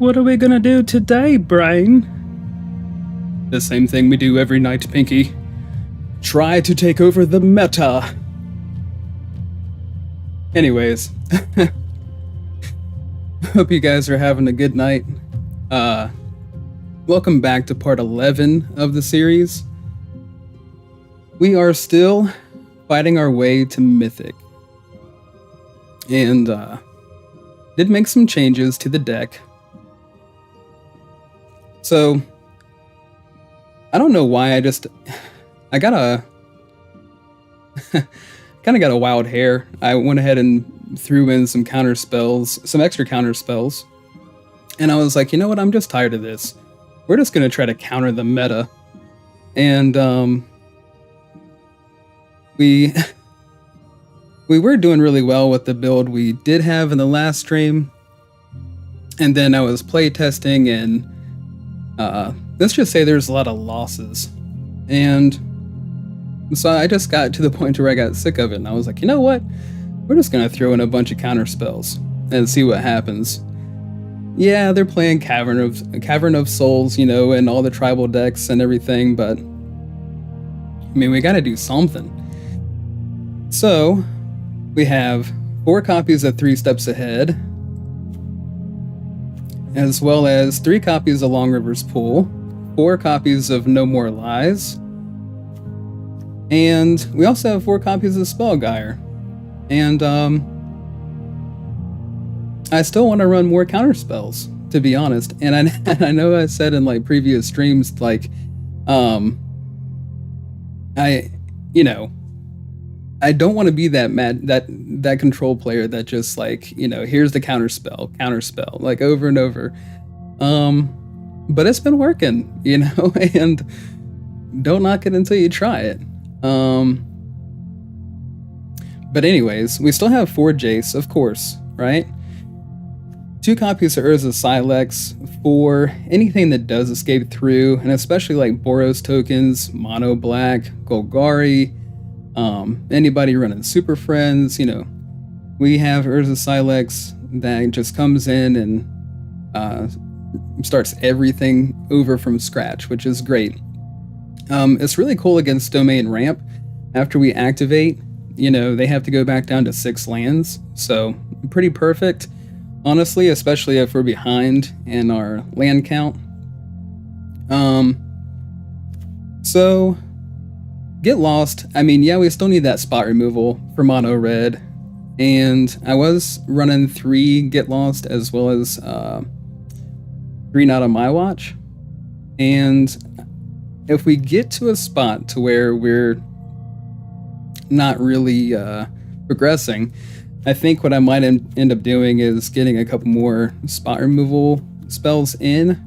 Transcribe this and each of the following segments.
What are we gonna do today, Brain? The same thing we do every night, Pinky. Try to take over the meta. Anyways, hope you guys are having a good night. Welcome back to part 11 of the series. We are still fighting our way to Mythic. And did make some changes to the deck. So I don't know why I got a kind of got a wild hair. I went ahead and threw in some counter spells, some extra counter spells. And I was like, you know what? I'm just tired of this. We're just going to try to counter the meta. And we were doing really well with the build we did have in the last stream. And then I was playtesting, and let's just say there's a lot of losses. And so I just got to the point where I got sick of it, and I was like, you know what? We're just going to throw in a bunch of counter spells and see what happens. Yeah, they're playing Cavern of Souls, you know, and all the tribal decks and everything, but I mean, we got to do something. So we have 4 copies of 3 Steps Ahead, as well as 3 copies of Long River's Pool, 4 copies of No More Lies, and we also have 4 copies of Spellgyre. And I still want to run more counter spells, to be honest. And I know I said in like previous streams, like, I don't want to be that control player that just like, you know, here's the counter spell, like over and over. But it's been working, you know, and don't knock it until you try it. But anyways, we still have 4 Jace, of course, right? 2 copies of Urza Silex for anything that does escape through, and especially like Boros tokens, Mono Black, Golgari, anybody running Super Friends, you know, we have Urza Silex that just comes in and starts everything over from scratch, which is great. It's really cool against Domain Ramp. After we activate, you know, they have to go back down to 6 lands, so pretty perfect, honestly, especially if we're behind in our land count. So Get Lost, I mean, yeah, we still need that spot removal for mono red, and I was running 3 Get Lost as well as 3 Not on My Watch. And if we get to a spot to where we're not really progressing, I think what I might end up doing is getting a couple more spot removal spells in.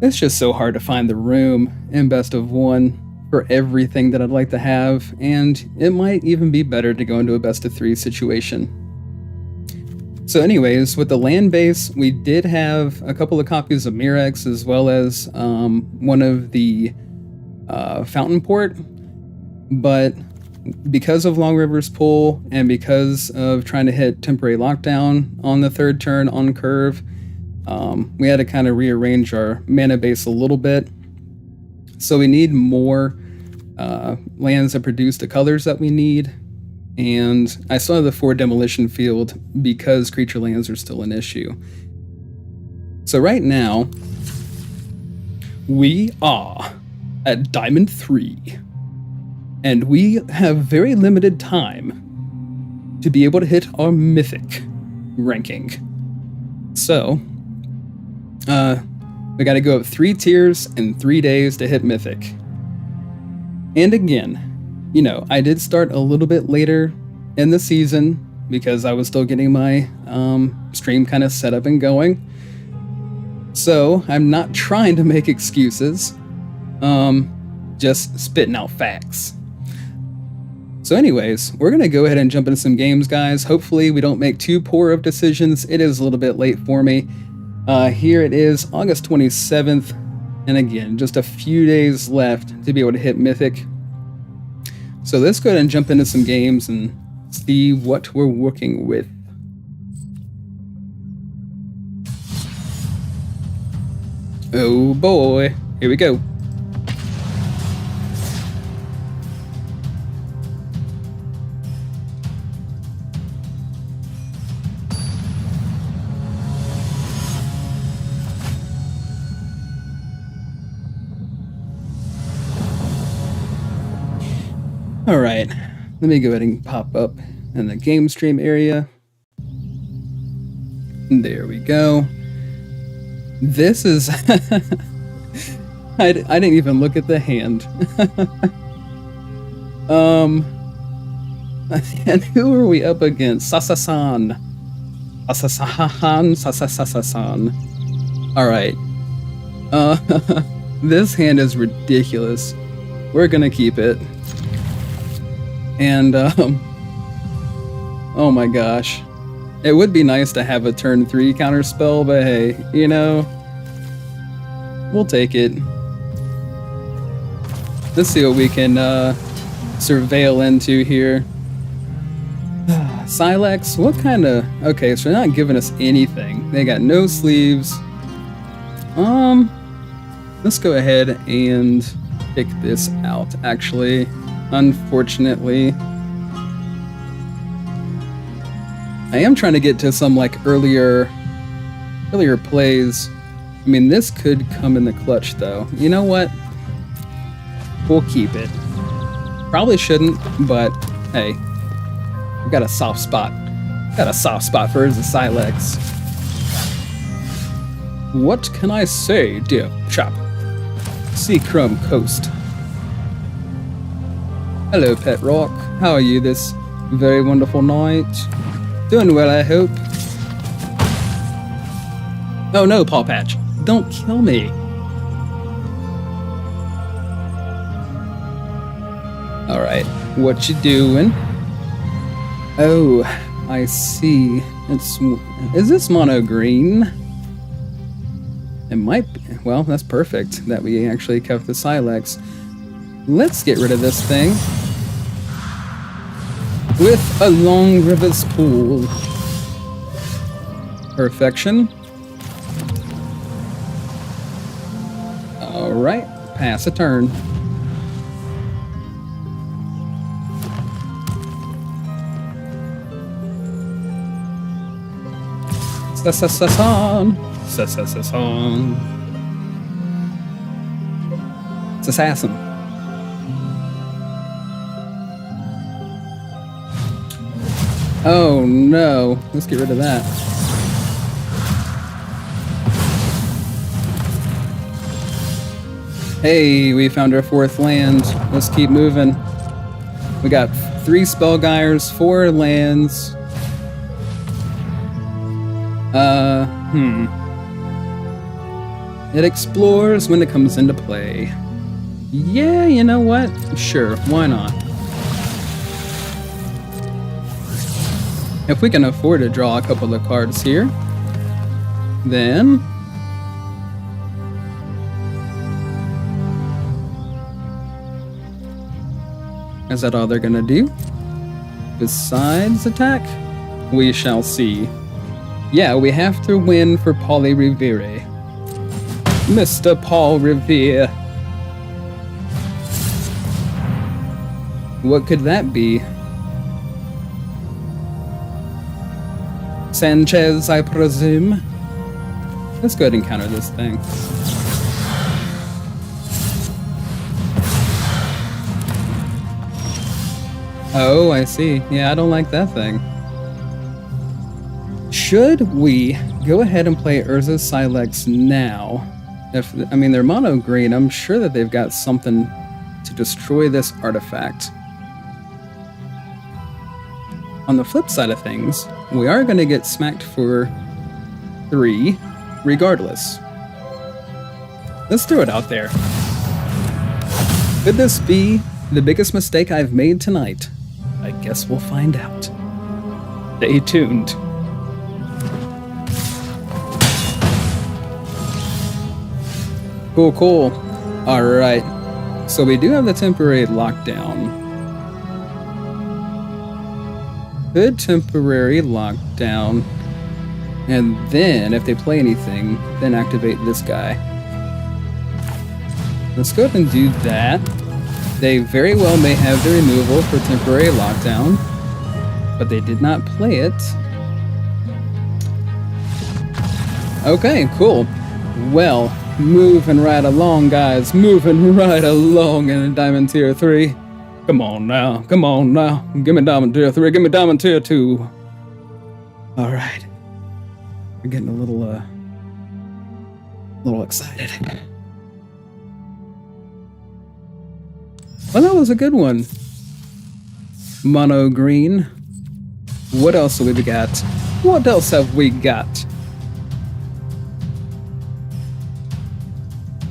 It's just so hard to find the room in best of 1 for everything that I'd like to have, and it might even be better to go into a best of 3 situation. So anyways, with the land base, we did have a couple of copies of Mirex as well as one of the Fountain Port, but because of Long River's Pool and because of trying to hit temporary lockdown on the 3rd turn on curve, we had to kind of rearrange our mana base a little bit. So we need more lands that produce the colors that we need. And I still have the 4 Demolition Field because creature lands are still an issue. So right now, we are at Diamond 3. And we have very limited time to be able to hit our Mythic ranking. So, we gotta go up 3 tiers in 3 days to hit Mythic. And again, you know, I did start a little bit later in the season because I was still getting my stream kind of set up and going. So, I'm not trying to make excuses, just spitting out facts. So anyways, we're going to go ahead and jump into some games, guys. Hopefully we don't make too poor of decisions. It is a little bit late for me. Here it is, August 27th. And again, just a few days left to be able to hit Mythic. So let's go ahead and jump into some games and see what we're working with. Oh boy, here we go. All right, let me go ahead and pop up in the game stream area. There we go. This is... I didn't even look at the hand. And who are we up against? Sasasan. Sasasan. Alright. This hand is ridiculous. We're gonna keep it. And, oh my gosh. It would be nice to have a turn 3 counter spell, but hey, you know, we'll take it. Let's see what we can surveil into here. Silex, what kind of... Okay, so they're not giving us anything. They got no sleeves. Let's go ahead and pick this out, actually. Unfortunately. I am trying to get to some like earlier plays. I mean, this could come in the clutch though. You know what? We'll keep it. Probably shouldn't, but hey, we've got a soft spot. Got a soft spot for the Silex. What can I say, dear chap? Seachrome Coast. Hello, Pet Rock. How are you this very wonderful night? Doing well, I hope. Oh no, Paw Patch. Don't kill me. Alright, what you doing? Oh, I see. Is this mono green? It might be. Well, that's perfect that we actually kept the Silex. Let's get rid of this thing with a long river's pool. Perfection. Alright, pass a turn. Sasasan. Sasasan. It's assassin. Oh no, let's get rid of that. Hey, we found our 4th land. Let's keep moving. We got 3 Spellgyres, 4 lands. It explores when it comes into play. Yeah, you know what? Sure, why not? If we can afford to draw a couple of cards here, then... Is that all they're gonna do? Besides attack? We shall see. Yeah, we have to win for Paul Revere. Mr. Paul Revere. What could that be? Sanchez, I presume. Let's go ahead and counter this thing. Oh, I see. Yeah, I don't like that thing. Should we go ahead and play Urza's Silex now? I mean, they're mono green. I'm sure that they've got something to destroy this artifact. On the flip side of things, we are going to get smacked for 3, regardless. Let's throw it out there. Could this be the biggest mistake I've made tonight? I guess we'll find out. Stay tuned. Cool, cool. Alright. So we do have the temporary lockdown. Good temporary lockdown. And then, if they play anything, then activate this guy. let's go ahead and do that. They very well may have the removal for temporary lockdown, but they did not play it. Okay, cool. Well, moving right along, guys. Moving right along in a Diamond Tier 3. Come on now. Come on now. Give me Diamond Tier 3. Give me Diamond Tier 2. Alright. We're getting a little excited. Well, that was a good one. Mono green. What else have we got? What else have we got?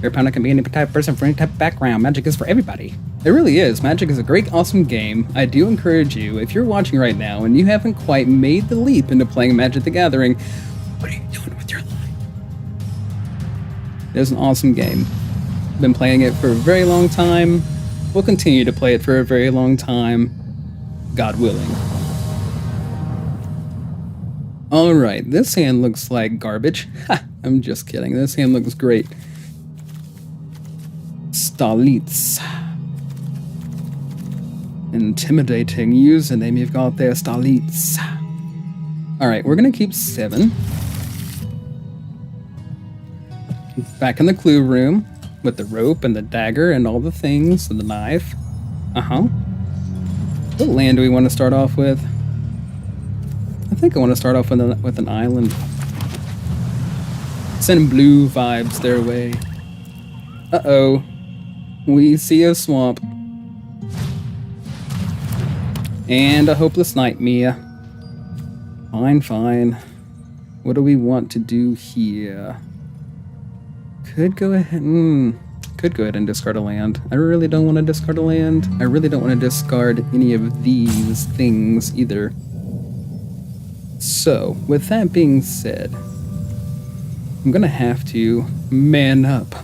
Your opponent can be any type of person for any type of background. Magic is for everybody. It really is. Magic is a great, awesome game. I do encourage you, if you're watching right now and you haven't quite made the leap into playing Magic the Gathering, what are you doing with your life? It is an awesome game. Been playing it for a very long time. We'll continue to play it for a very long time, God willing. Alright, this hand looks like garbage. Ha! I'm just kidding. This hand looks great. Stalitz. Intimidating username you've got there, Stalitz. Alright, we're gonna keep 7. Back in the clue room with the rope and the dagger and all the things and the knife. What land do we want to start off with? I think I want to start off with an island. Send blue vibes their way. Uh-oh. We see a swamp. And a hopeless nightmare. Fine, fine. What do we want to do here? Could go ahead and discard a land. I really don't want to discard a land. I really don't want to discard any of these things either. So, with that being said, I'm gonna have to man up,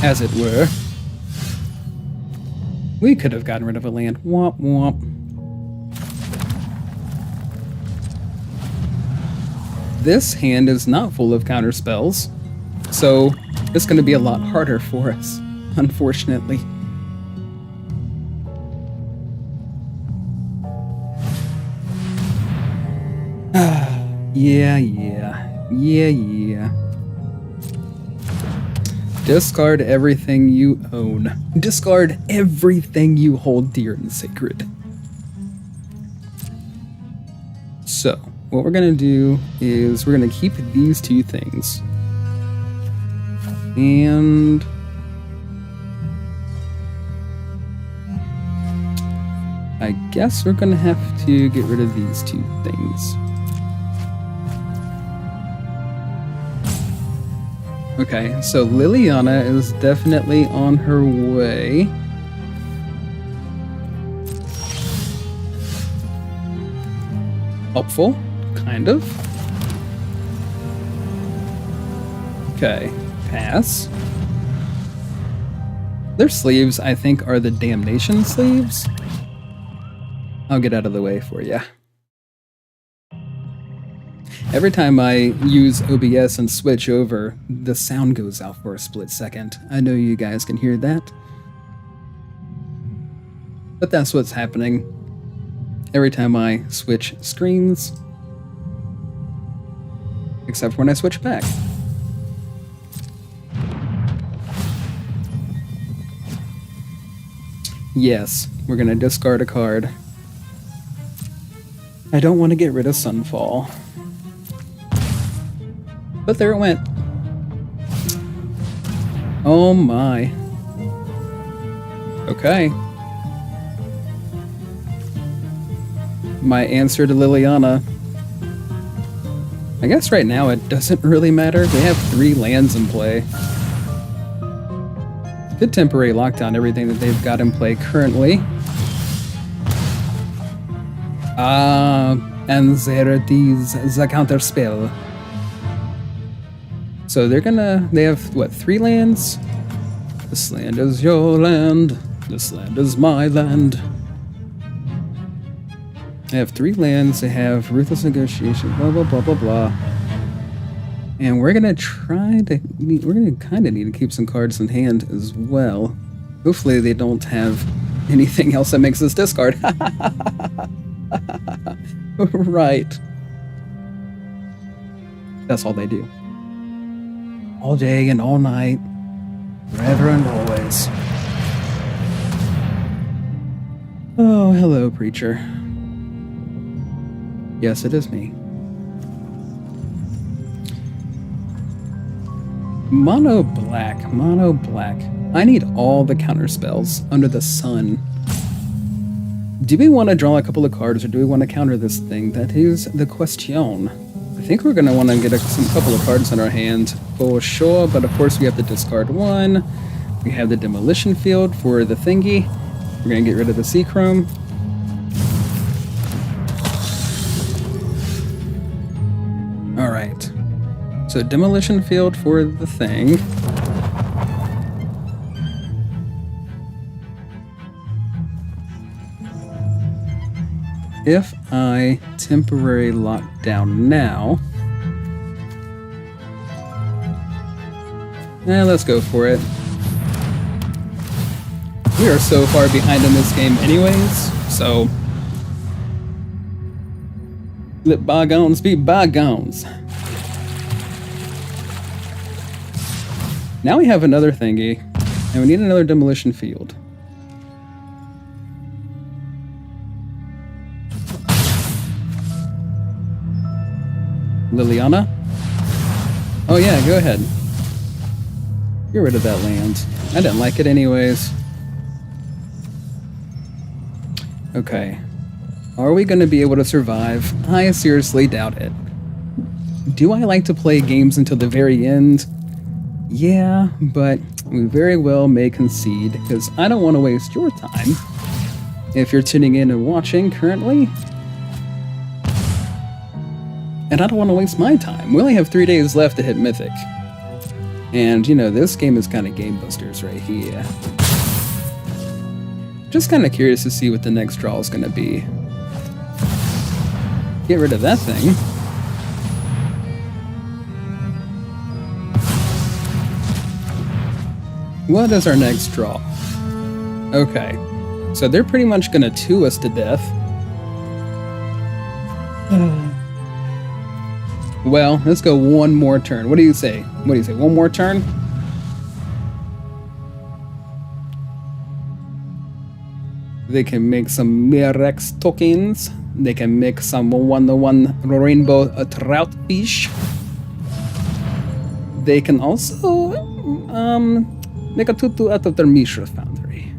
as it were. We could have gotten rid of a land. Womp womp. This hand is not full of counter spells, so it's going to be a lot harder for us, unfortunately. Yeah. Discard everything you own. Discard everything you hold dear and sacred. So, what we're going to do is we're going to keep these two things. And I guess we're going to have to get rid of these two things. Okay, so Liliana is definitely on her way. Helpful, kind of. Okay, pass. Their sleeves, I think, are the damnation sleeves. I'll get out of the way for you. Every time I use OBS and switch over, the sound goes out for a split second. I know you guys can hear that. But that's what's happening every time I switch screens. Except when I switch back. Yes, we're gonna discard a card. I don't want to get rid of Sunfall. But there it went. Oh my. Okay. My answer to Liliana. I guess right now it doesn't really matter. We have 3 lands in play. Could temporary lockdown everything that they've got in play currently. And there it is, the counter spell. So they have, what, 3 lands? This land is your land. This land is my land. They have 3 lands. They have Ruthless Negotiation, blah, blah, blah, blah, blah. And we're gonna kind of need to keep some cards in hand as well. Hopefully they don't have anything else that makes us discard. Right. That's all they do. All day and all night, forever and always. Oh, hello, preacher. Yes, it is me. Mono black. I need all the counter spells under the sun. Do we want to draw a couple of cards, or do we want to counter this thing? That is the question. I think we're going to want to get some couple of cards in our hand for sure, but of course we have to discard one. We have the demolition field for the thingy. We're going to get rid of the Seachrome. Alright. So demolition field for the thing. If I temporary lock down now... let's go for it. We are so far behind in this game anyways, so... let bygones be bygones. Now we have another thingy, and we need another demolition field. Liliana? Oh yeah, go ahead. Get rid of that land. I didn't like it anyways. Okay. Are we going to be able to survive? I seriously doubt it. Do I like to play games until the very end? Yeah, but we very well may concede, because I don't want to waste your time. If you're tuning in and watching currently. And I don't want to waste my time. We only have 3 days left to hit Mythic. And, you know, this game is kind of game busters right here. Just kind of curious to see what the next draw is going to be. Get rid of that thing. What is our next draw? Okay. So they're pretty much going to 2 us to death. Well, let's go one more turn. What do you say? One more turn? They can make some Mirex tokens. They can make some 1/1 rainbow trout fish. They can also make a 2/2 out of their Mishra Foundry.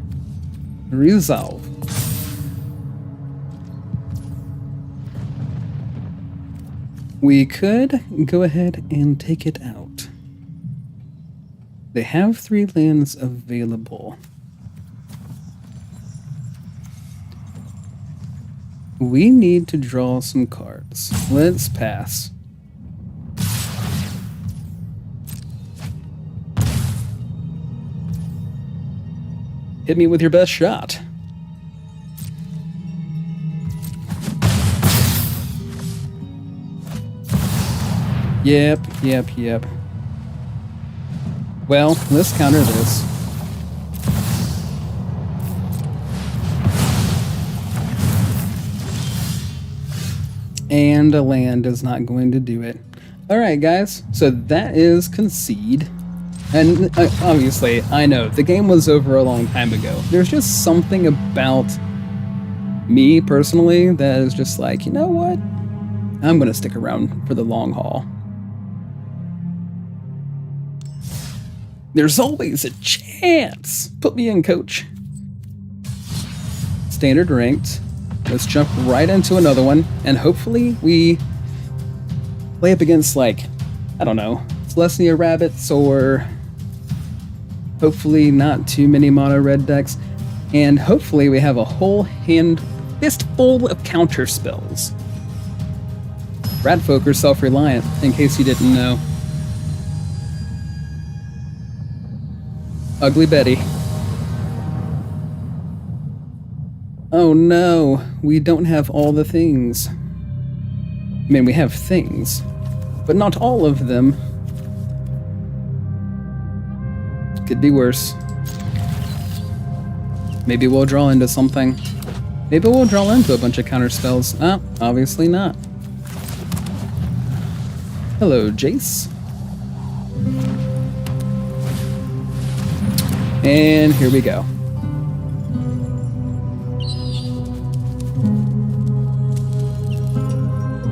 Resolve. We could go ahead and take it out. They have 3 lands available. We need to draw some cards. Let's pass. Hit me with your best shot. Yep. Well, let's counter this. And a land is not going to do it. Alright guys, so that is concede. And obviously, I know, the game was over a long time ago. There's just something about me, personally, that is just like, you know what? I'm gonna stick around for the long haul. There's always a chance! Put me in, coach. Standard ranked. Let's jump right into another one, and hopefully we play up against, like, I don't know, Celestia Rabbits, or hopefully not too many mono red decks, and hopefully we have a whole hand fistful of counter spells. Ratfolk are self-reliant, in case you didn't know. Ugly Betty. Oh no, we don't have all the things. I mean, we have things, but not all of them. Could be worse. Maybe we'll draw into something. Maybe we'll draw into a bunch of counter spells. Ah, obviously not. Hello, Jace. And here we go.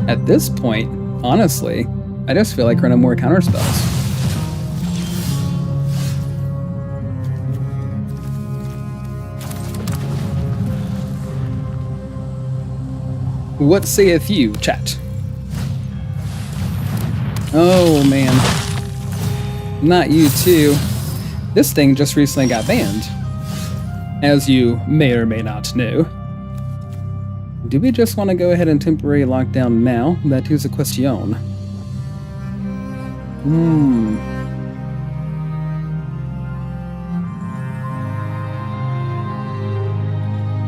At this point, honestly, I just feel like running more counter spells. What saith you, chat? Oh man. Not you too. This thing just recently got banned. As you may or may not know. Do we just want to go ahead and temporary lockdown now? That is a question.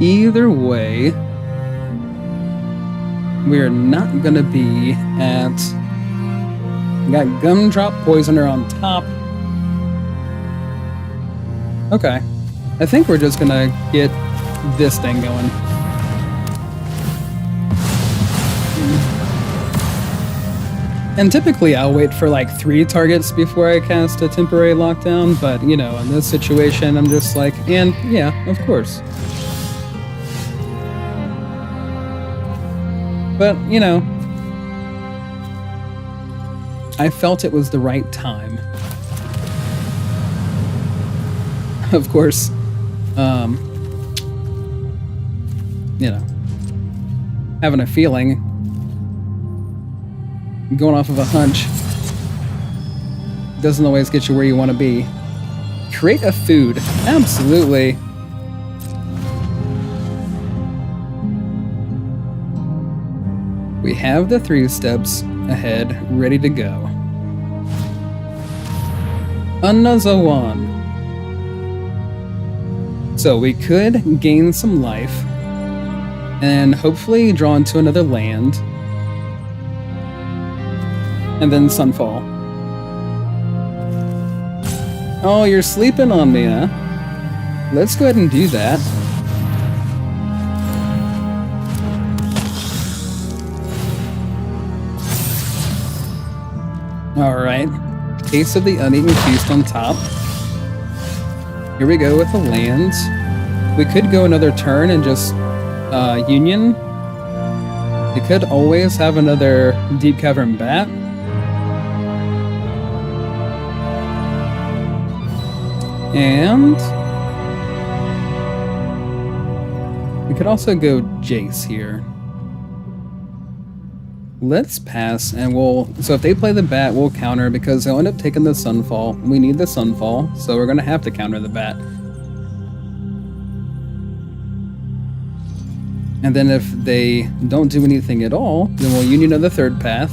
Either way, we're not gonna be at... We got Gumdrop Poisoner on top. Okay. I think we're just gonna get this thing going. And typically I'll wait for like 3 targets before I cast a temporary lockdown, but you know, in this situation I'm just like, and yeah, of course. But, you know, I felt it was the right time. Of course, you know, having a feeling, going off of a hunch, doesn't always get you where you want to be. Create a food. Absolutely. We have the 3 steps ahead, ready to go. Another one. So we could gain some life and hopefully draw into another land. And then Sunfall. Oh, you're sleeping on me, huh? Let's go ahead and do that. Alright. Taste of the Uneaten Feast on top. Here we go with the lands. We could go another turn and just Union. We could always have another Deep Cavern Bat. And we could also go Jace here. Let's pass, and we'll... So if they play the bat, we'll counter, because they'll end up taking the Sunfall. We need the Sunfall, so we're going to have to counter the bat. And then if they don't do anything at all, then we'll Union of the Third Path.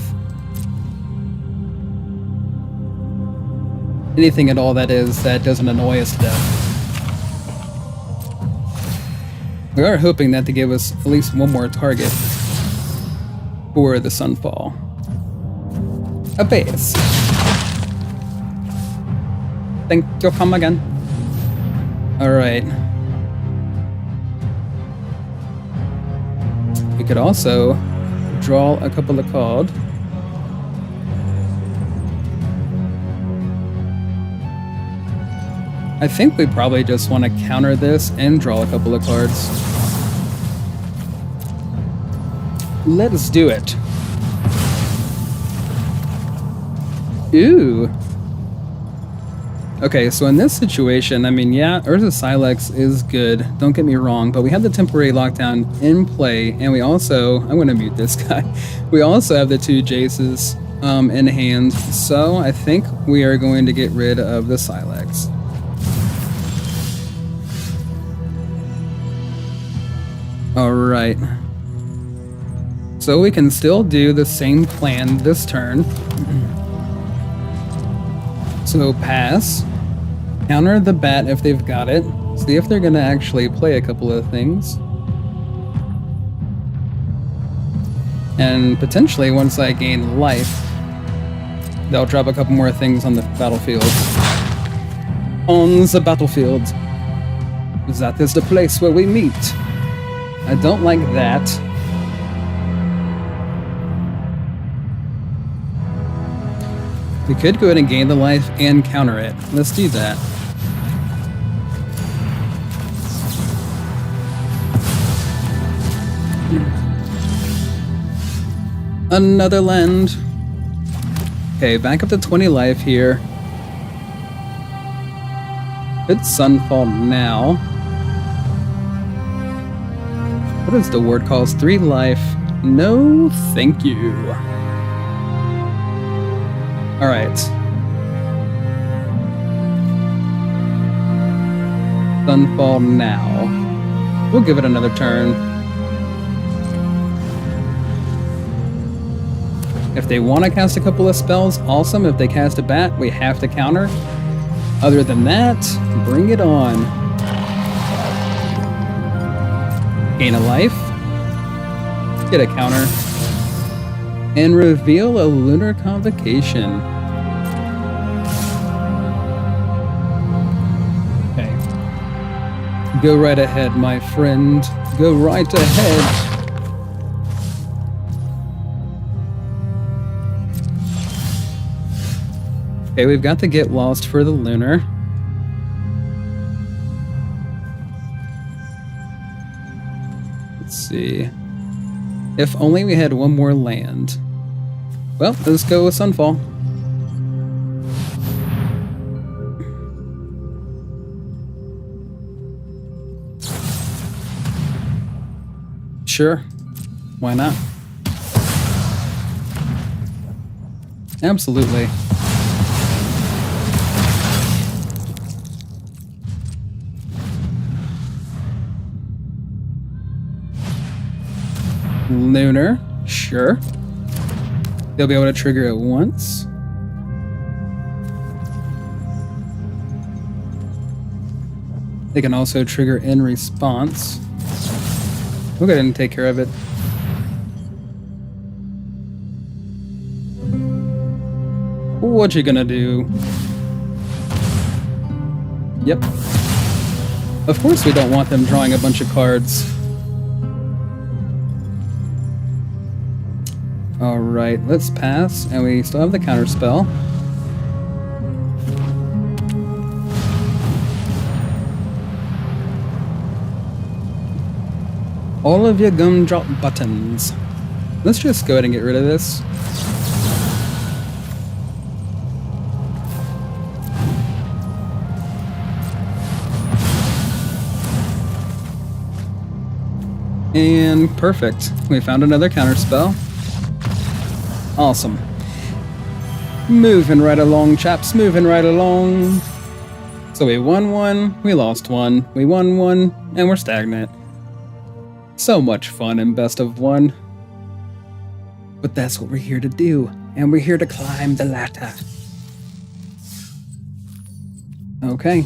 Anything at all, that is, that doesn't annoy us to death. We are hoping that to give us at least one more target for the Sunfall. A base. Thank you, come again. Alright. We could also draw a couple of cards. I think we probably just want to counter this and draw a couple of cards. Let's do it. Ooh. Okay, so in this situation, I mean, yeah, Urza Silex is good, don't get me wrong, but we have the temporary lockdown in play, and we also... I'm going to mute this guy. We also have the 2 Jaces in hand, so I think we are going to get rid of the Silex. Alright. So we can still do the same plan this turn. So pass. Counter the bat if they've got it. See if they're going to actually play a couple of things. And potentially, once I gain life, they'll drop a couple more things on the battlefield. On the battlefield. That is the place where we meet. I don't like that. We could go ahead and gain the life and counter it. Let's do that. Another land. Okay, back up to 20 life here. Good sunfall now. What is the word calls? 3 life. No, thank you. Alright. Sunfall now. We'll give it another turn. If they want to cast a couple of spells, awesome. If they cast a bat, we have to counter. Other than that, bring it on. Gain a life. Get a counter. And reveal a lunar convocation. Okay. Go right ahead, my friend. Go right ahead. Okay, we've got to get lost for the lunar. Let's see. If only we had one more land. Well, let's go with Sunfall. Sure. Why not? Absolutely. Lunar, sure. They'll be able to trigger it once. They can also trigger in response. We'll go ahead and take care of it. What you gonna do? Yep. Of course we don't want them drawing a bunch of cards. Alright, let's pass, and we still have the counter spell. All of your gumdrop buttons. Let's just go ahead and get rid of this. And perfect. We found another counter spell. Awesome. Moving right along, chaps, moving right along. So we won one, we lost one, we won one, and we're stagnant. So much fun in best of one. But that's what we're here to do, and we're here to climb the ladder. Okay,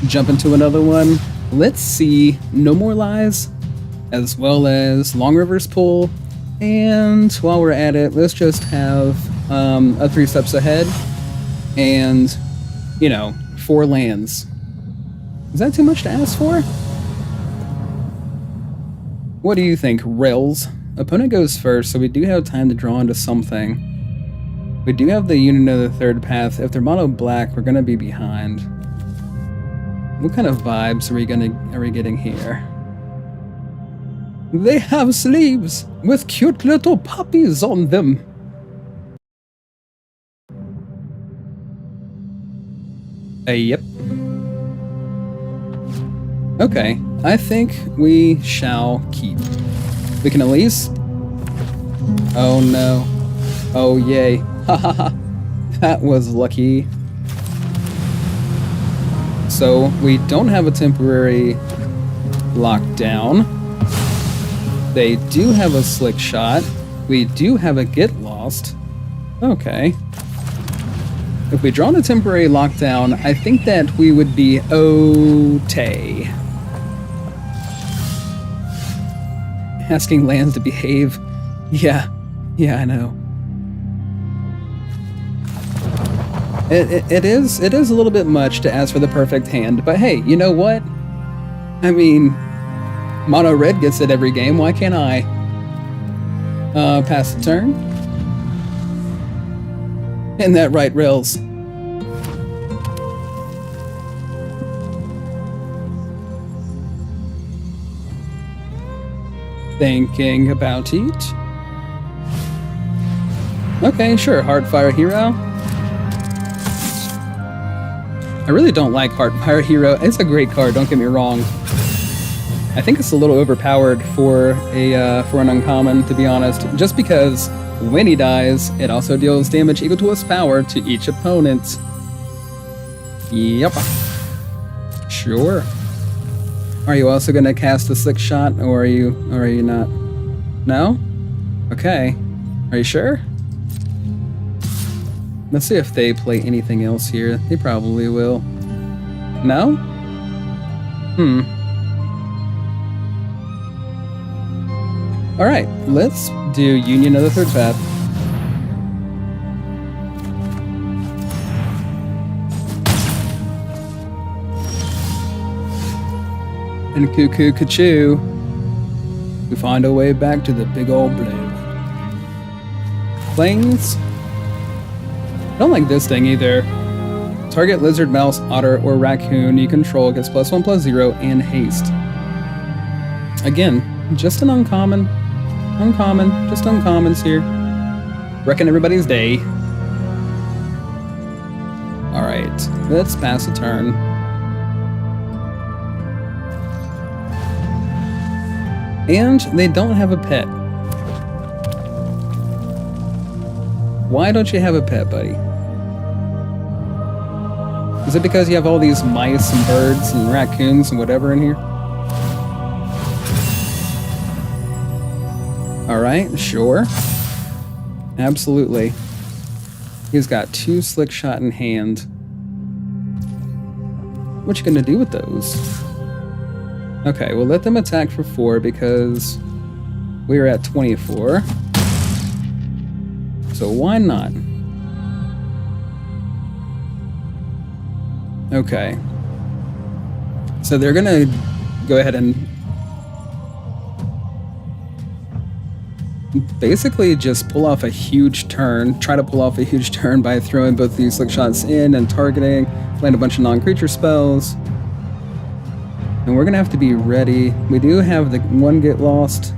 jump into another one. Let's see, No More Lies, as well as Long River's Pool. And while we're at it, let's just have a 3 steps ahead and, 4 lands. Is that too much to ask for? What do you think, Rails? Opponent goes first, so we do have time to draw into something. We do have the unit of the 3rd path. If they're mono black, we're gonna be behind. What kind of vibes are we getting here? They have sleeves with cute little puppies on them. Yep. Okay, I think we shall keep. We can at least... Oh no. Oh yay. Ha ha ha. That was lucky. So, we don't have a temporary lockdown. They do have a slick shot. We do have a get lost. Okay. If we draw a temporary lockdown, I think that we would be okay. Asking lands to behave. Yeah, I know. It is a little bit much to ask for the perfect hand, but hey, you know what? I mean, mono red gets it every game. Why can't I? Pass the turn. In that right rails. Thinking about it. Okay, sure, Heartfire Hero. I really don't like Heartfire Hero. It's a great card, don't get me wrong. I think it's a little overpowered for an uncommon, to be honest. Just because when he dies, it also deals damage equal to his power to each opponent. Yep. Sure. Are you also gonna cast a slick shot, or are you not? No? Okay. Are you sure? Let's see if they play anything else here. They probably will. No? Alright, let's do Union of the Third Path. And Cuckoo Cachoo, we find our way back to the big old blue. Planes? Don't like this thing either. Target lizard, mouse, otter, or raccoon you control gets +1/+0 and haste. Again, just an uncommon. Just uncommons here. Wrecking everybody's day. Alright, let's pass a turn. And they don't have a pet. Why don't you have a pet, buddy? Is it because you have all these mice and birds and raccoons and whatever in here? Alright, sure. Absolutely. He's got 2 slick shot in hand. What you gonna do with those? Okay, we'll let them attack for 4 because we're at 24. So why not? Okay. So they're gonna go ahead and basically just pull off a huge turn, try to pull off a huge turn by throwing both these slick shots in and targeting, land a bunch of non-creature spells. And we're gonna have to be ready. We do have the one get lost.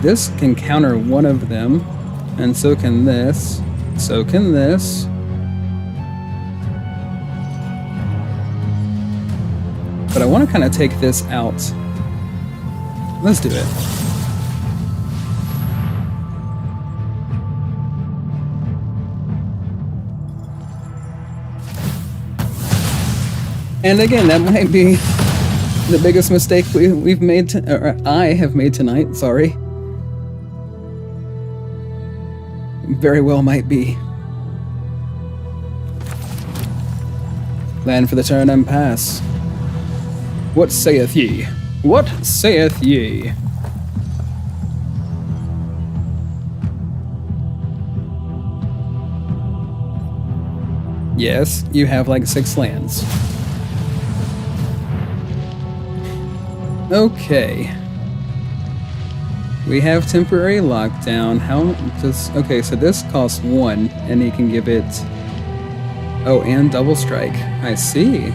This can counter one of them, and so can this. So can this. But I want to kind of take this out. Let's do it. And again, that might be the biggest mistake we've made, or I have made tonight, sorry. Very well might be. Land for the turn and pass. What saith ye? What saith ye? Yes, you have like 6 lands. Okay. We have temporary lockdown. How does... Okay, so this costs 1, and he can give it... Oh, and double strike. I see.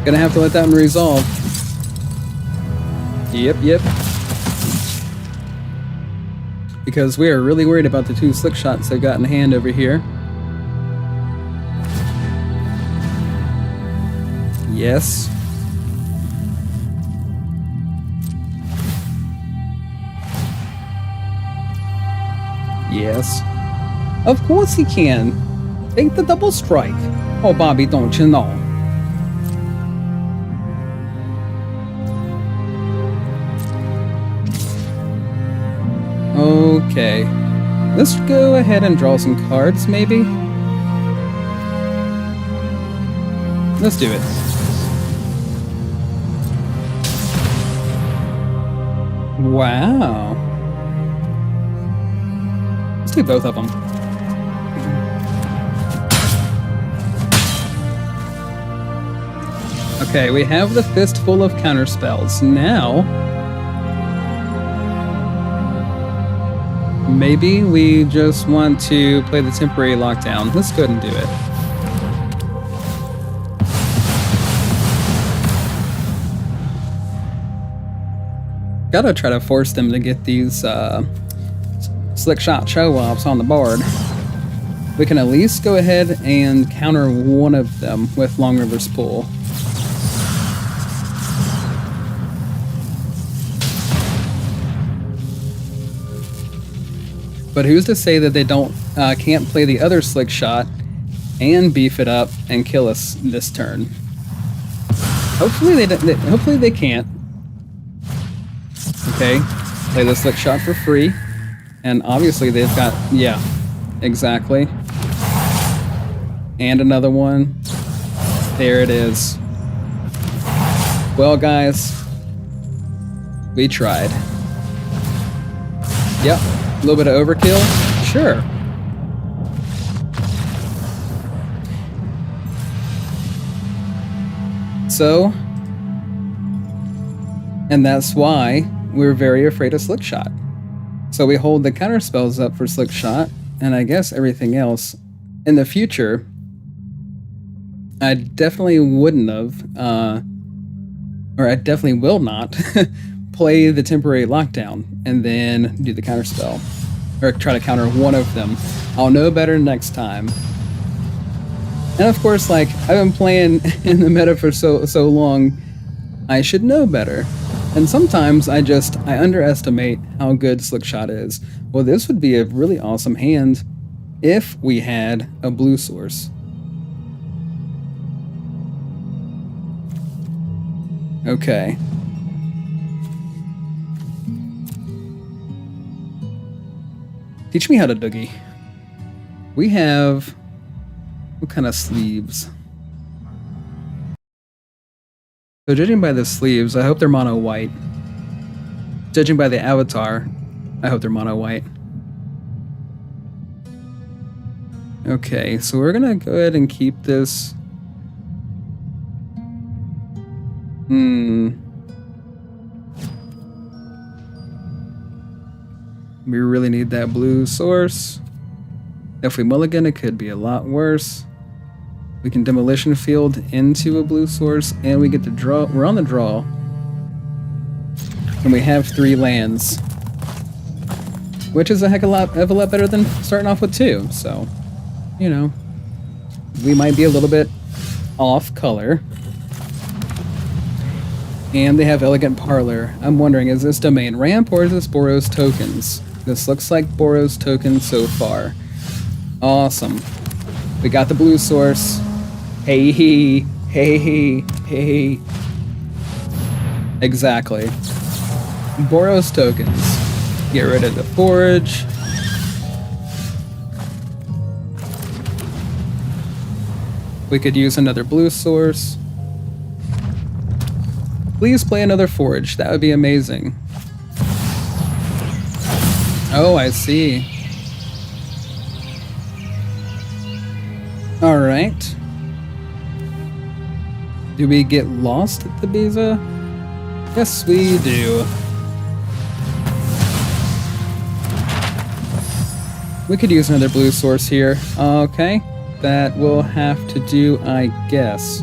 Gonna have to let that one resolve. Yep. Because we are really worried about the 2 slick shots they've got in hand over here. Yes. Yes. Of course he can. Take the double strike. Oh, Bobby, don't you know? Okay. Let's go ahead and draw some cards, maybe? Let's do it. Wow. Let's do both of them. Okay, we have the fistful of counterspells. Now, maybe we just want to play the temporary lockdown. Let's go ahead and do it. Gotta try to force them to get these slick shot show-offs on the board. We can at least go ahead and counter one of them with Long River's Pool. But who's to say that they can't play the other slick shot and beef it up and kill us this turn? Hopefully they can't. Okay, play the slick shot for free, and obviously they've got, yeah, exactly. And another one. There it is. Well, guys, we tried. Yep. A little bit of overkill? Sure. So, and that's why we're very afraid of Slick Shot. So we hold the counter spells up for Slick Shot, and I guess everything else. In the future, I definitely wouldn't have, or I definitely will not, play the temporary lockdown and then do the counter spell, or try to counter one of them. I'll know better next time. And of course, like, I've been playing in the meta for so long, I should know better. And sometimes I underestimate how good Slick Shot is. Well, this would be a really awesome hand if we had a blue source. Okay. Teach me how to doogie. We have... what kind of sleeves? So judging by the sleeves, I hope they're mono white. Judging by the avatar, I hope they're mono white. Okay, so we're gonna go ahead and keep this. We really need that blue source. If we mulligan, it could be a lot worse. We can demolition field into a blue source, and we get to draw. We're on the draw. And we have 3 lands. Which is a heck of a lot better than starting off with 2. So, you know, we might be a little bit off color. And they have Elegant Parlor. I'm wondering, is this domain ramp or is this Boros tokens? This looks like Boros tokens so far. Awesome. We got the blue source. Hey, hey, hey. Exactly. Boros tokens. Get rid of the forge. We could use another blue source. Please play another forge. That would be amazing. Oh, I see. All right. Do we get lost at the Biza? Yes, we do. We could use another blue source here. Okay. That will have to do, I guess.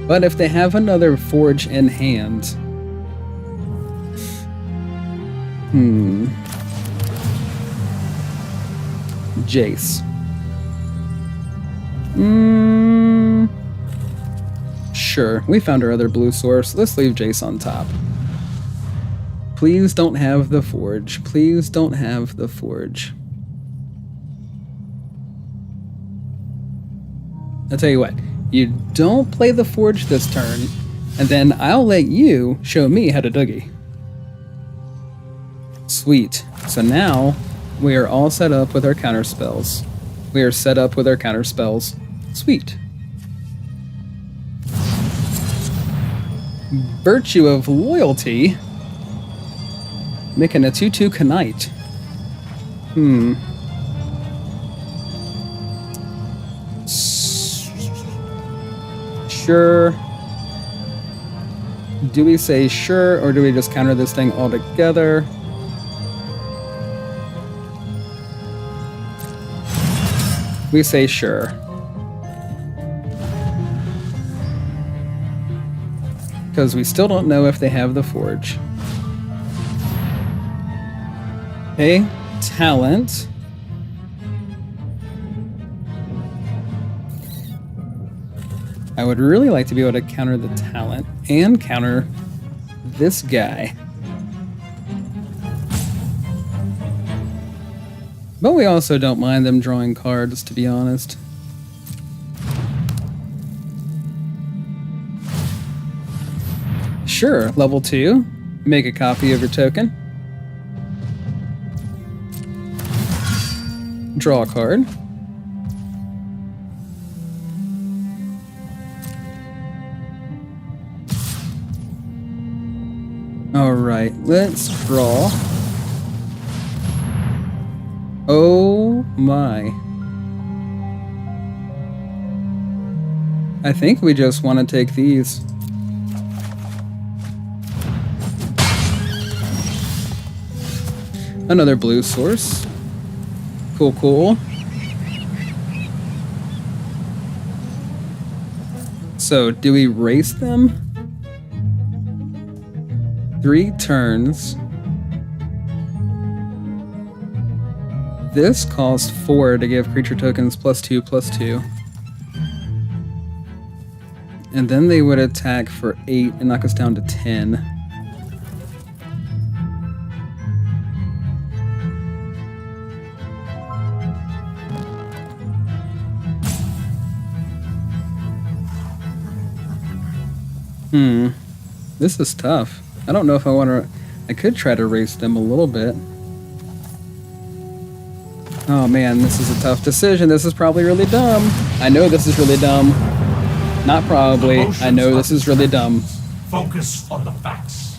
But if they have another forge in hand... Jace. Sure, we found our other blue source. Let's leave Jace on top. Please don't have the forge. Please don't have the forge. I'll tell you what, you don't play the forge this turn, and then I'll let you show me how to doogie. Sweet. So now we are all set up with our counter spells. We are set up with our counter spells. Sweet. Virtue of Loyalty. Making a 2-2 Knight. Sure. Do we say sure, or do we just counter this thing altogether? We say sure. Because we still don't know if they have the forge. Okay, talent. I would really like to be able to counter the talent and counter this guy. But we also don't mind them drawing cards, to be honest. Sure, level 2. Make a copy of your token. Draw a card. Alright, let's draw. Oh my. I think we just want to take these. Another blue source. Cool, cool. So, do we race them? 3 turns. This costs 4 to give creature tokens +2/+2. And then they would attack for 8 and knock us down to 10. This is tough. I don't know if I want to... I could try to race them a little bit. Oh man, this is a tough decision. This is probably really dumb. I know this is really dumb. Not probably. I know this is really dumb. Focus on the facts.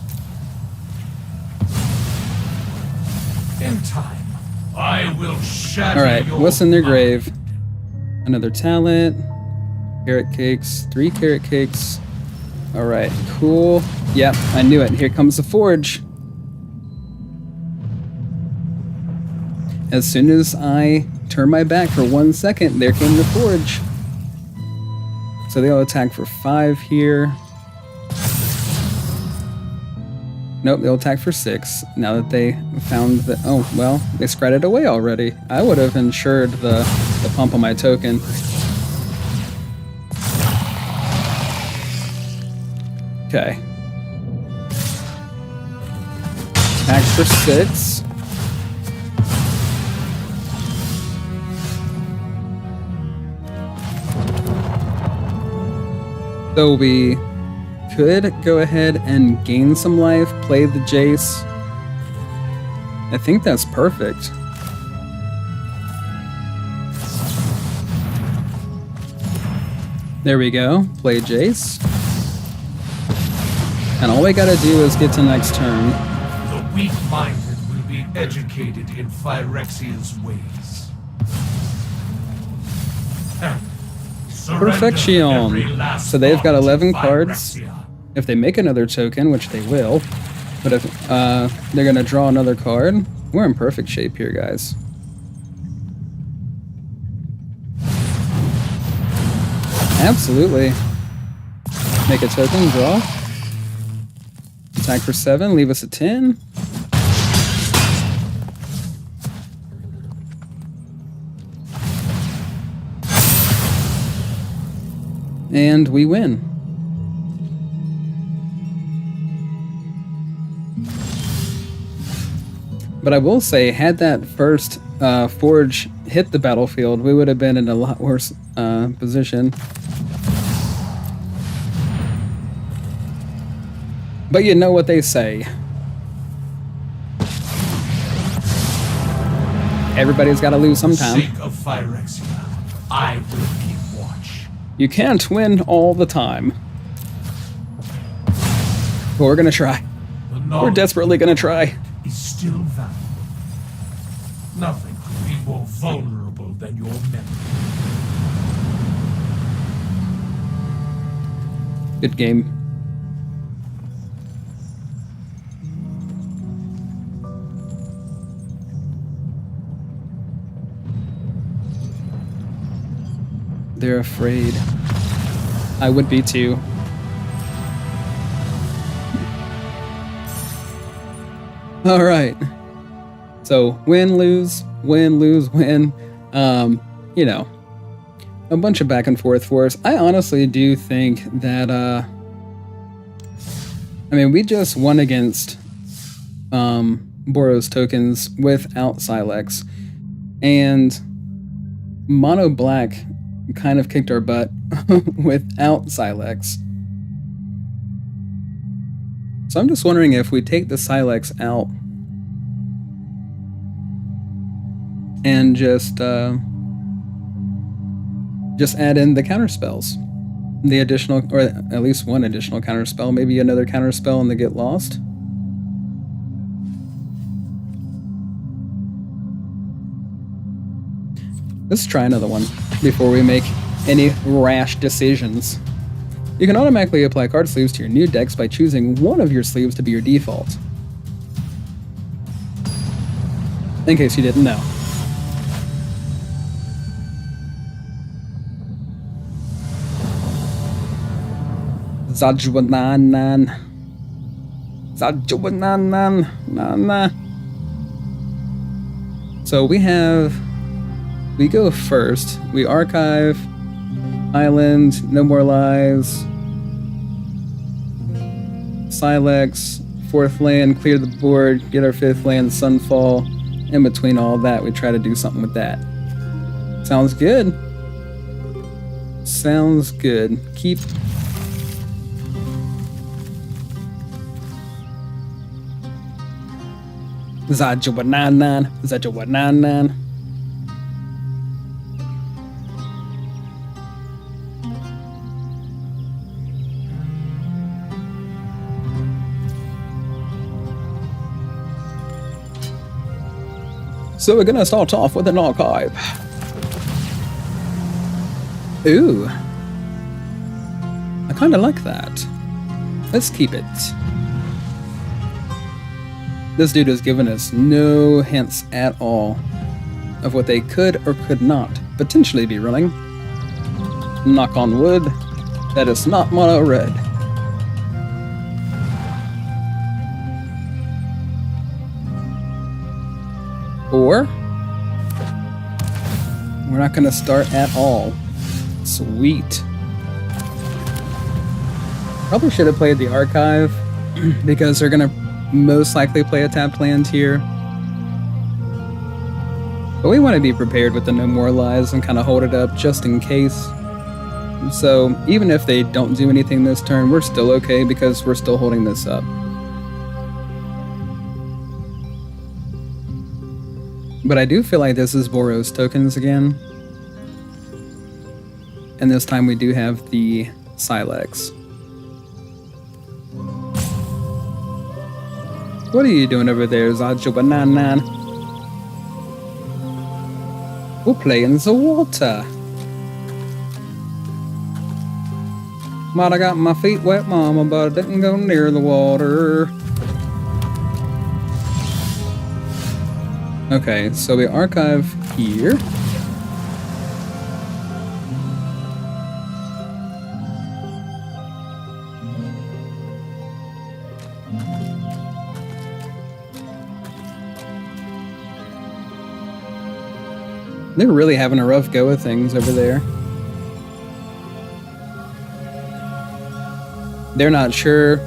In time, I will shatter. Alright, what's in their grave? Another talent. Carrot cakes. 3 carrot cakes. Alright, cool. Yep, I knew it. Here comes the forge. As soon as I turn my back for 1 second, there came the forge. So they'll attack for 5 here. Nope, they'll attack for 6. Now that they found that... Oh, well, they spread it away already. I would have insured the pump on my token. Okay. Attack for 6. So we could go ahead and gain some life, play the Jace. I think that's perfect. There we go. Play Jace. And all we gotta do is get to next turn. The weak-minded will be educated in Phyrexia's ways. Perfection. So they've got 11 cards. If they make another token, which they will, but if they're gonna draw another card, we're in perfect shape here, guys. Absolutely. Make a token, draw. Attack for 7, leave us a 10. And we win. But I will say, had that first forge hit the battlefield, we would have been in a lot worse position. But you know what they say. Everybody's got to lose sometime. For the sake of Phyrexia, I will keep watch. You can't win all the time. But we're gonna try. We're desperately gonna try. is still valuable. Nothing could be more vulnerable than your memory. Good game. They're afraid. I would be too. All right. So win, lose, win, lose, win. You know, a bunch of back and forth for us. I honestly do think that, I mean, we just won against Boros tokens without Silex. And Mono Black kind of kicked our butt without Silex. So I'm just wondering if we take the Silex out and just add in the counter spells, the additional, or at least one additional counter spell, maybe another counter spell and they get lost. Let's try another one before we make any rash decisions. You can automatically apply card sleeves to your new decks by choosing one of your sleeves to be your default. In case you didn't know. Zajuananan. Zajuananan. Nana. So we go first. We archive, Island, No More Lies, Silex, 4th land, clear the board, get our 5th land, Sunfall. In between all that, we try to do something with that. Sounds good. Sounds good. Keep. Zajuananan. Zajuananan. So we're gonna start off with an archive. Ooh. I kinda like that. Let's keep it. This dude has given us no hints at all of what they could or could not potentially be running. Knock on wood, that is not mono red. Or we're not going to start at all. Sweet. Probably should have played the archive because they're going to most likely play a tapped land here. But we want to be prepared with the No More Lies and kind of hold it up just in case. So even if they don't do anything this turn, we're still okay because we're still holding this up. But I do feel like this is Boros tokens again. And this time we do have the Silex. What are you doing over there, Zajuananan? We'll play in the water. Might have got my feet wet, mama, but I didn't go near the water. Okay, so we archive here. They're really having a rough go of things over there. They're not sure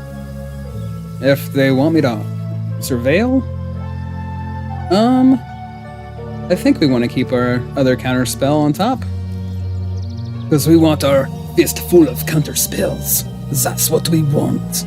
if they want me to surveil. I think we want to keep our other counter spell on top. Because we want our fist full of counter spells. That's what we want.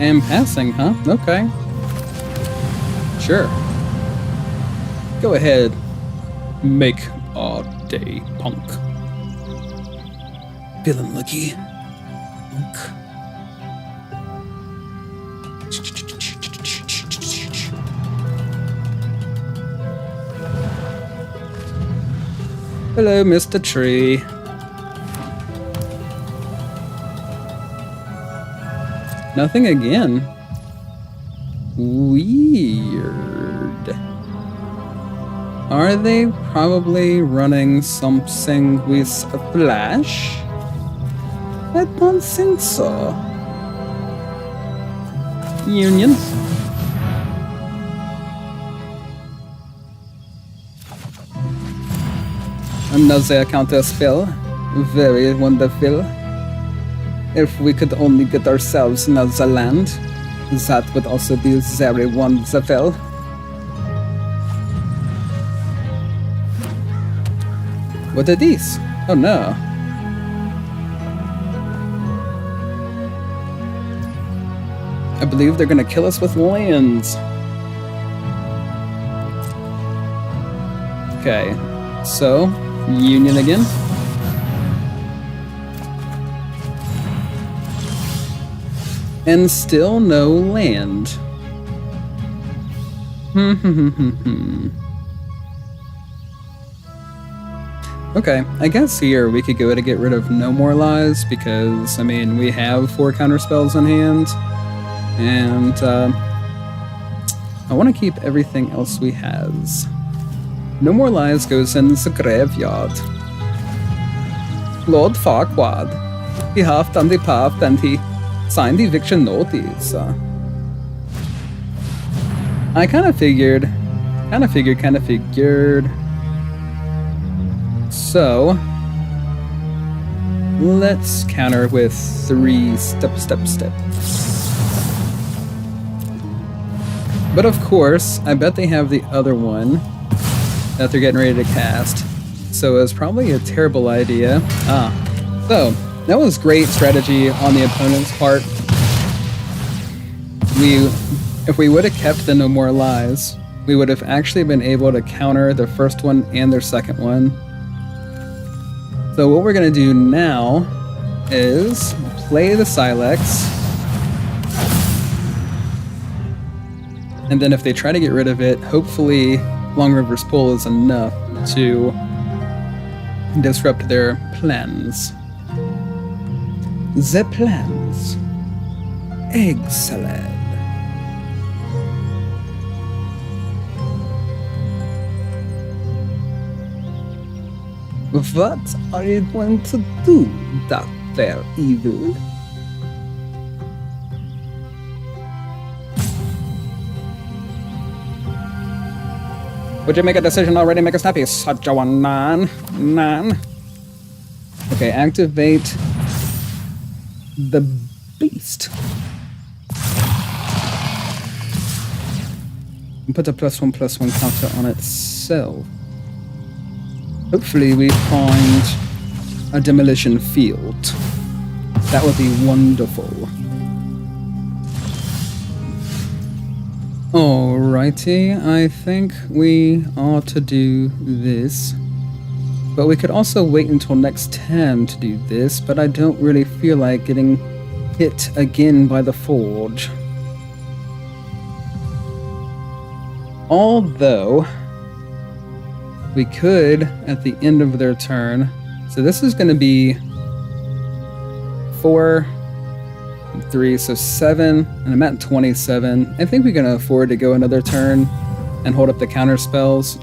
Am passing, huh? Okay. Sure. Go ahead. Make our day, punk. Feeling lucky, punk. Hello, Mr. Tree. Nothing again. Weird. Are they probably running something with a flash? I don't think so. Union. Another counter spell. Very wonderful. If we could only get ourselves another land, that would also be very wonderful. What are these? Oh no. I believe they're gonna kill us with lands. Okay, so, Union again. And still no land. Okay, I guess here we could go to get rid of no more lies because, I mean, we have 4 counter spells in hand. And I want to keep everything else we has. No more lies goes in the graveyard. Lord Farquaad. He huffed and he puffed and he signed the eviction notice. I kind of figured. So, let's counter with 3 step. But of course, I bet they have the other one that they're getting ready to cast. So it's probably a terrible idea. So that was great strategy on the opponent's part. If we would have kept the No More Lies, we would have actually been able to counter their first one and their second one. So what we're gonna do now is play the Silex. And then if they try to get rid of it, hopefully Long River's Pull is enough to disrupt their plans. The plans. Excellent. What are you going to do, Dr. Evil? Would you make a decision already? Make a snappy. Such a one, man. Okay, activate the beast. And put a +1/+1 counter on itself. Hopefully we find a demolition field. That would be wonderful. Alrighty, I think we ought to do this. But we could also wait until next time to do this, but I don't really feel like getting hit again by the forge. Although, we could, at the end of their turn, so this is going to be 4, 3, so 7, and I'm at 27. I think we can afford to go another turn and hold up the counter spells.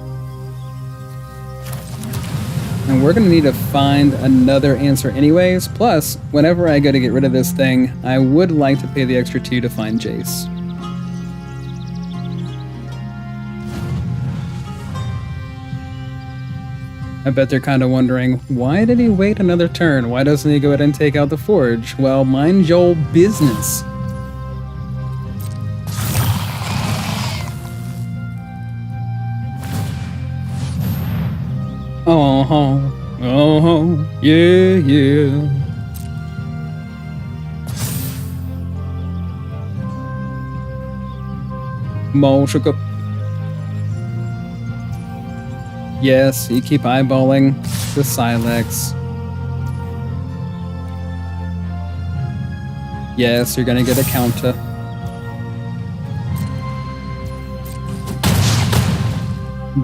And we're going to need to find another answer anyways. Plus, whenever I go to get rid of this thing, I would like to pay the extra 2 to find Jace. I bet they're kind of wondering, why did he wait another turn? Why doesn't he go ahead and take out the forge? Well, mind your business. Oh, yeah. More sugar. Yes, you keep eyeballing the Silex. Yes, you're gonna get a counter.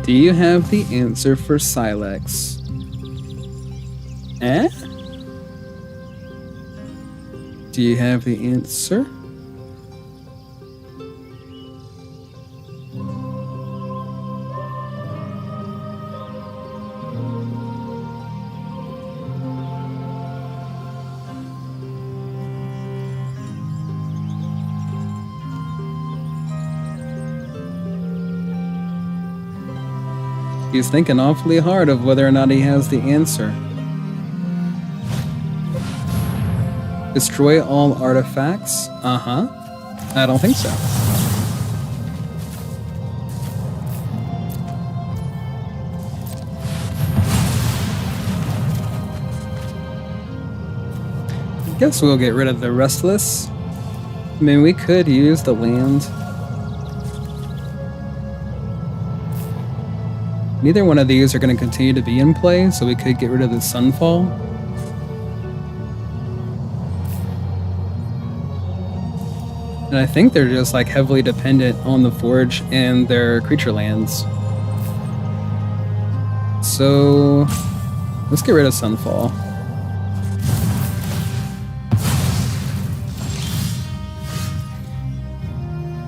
Do you have the answer for Silex? Eh? Do you have the answer? He's thinking awfully hard of whether or not he has the answer. Destroy all artifacts? Uh-huh. I don't think so. I guess we'll get rid of the Restless. I mean, we could use the land. Neither one of these are going to continue to be in play, so we could get rid of the Sunfall. And I think they're just like heavily dependent on the Forge and their creature lands. So let's get rid of Sunfall.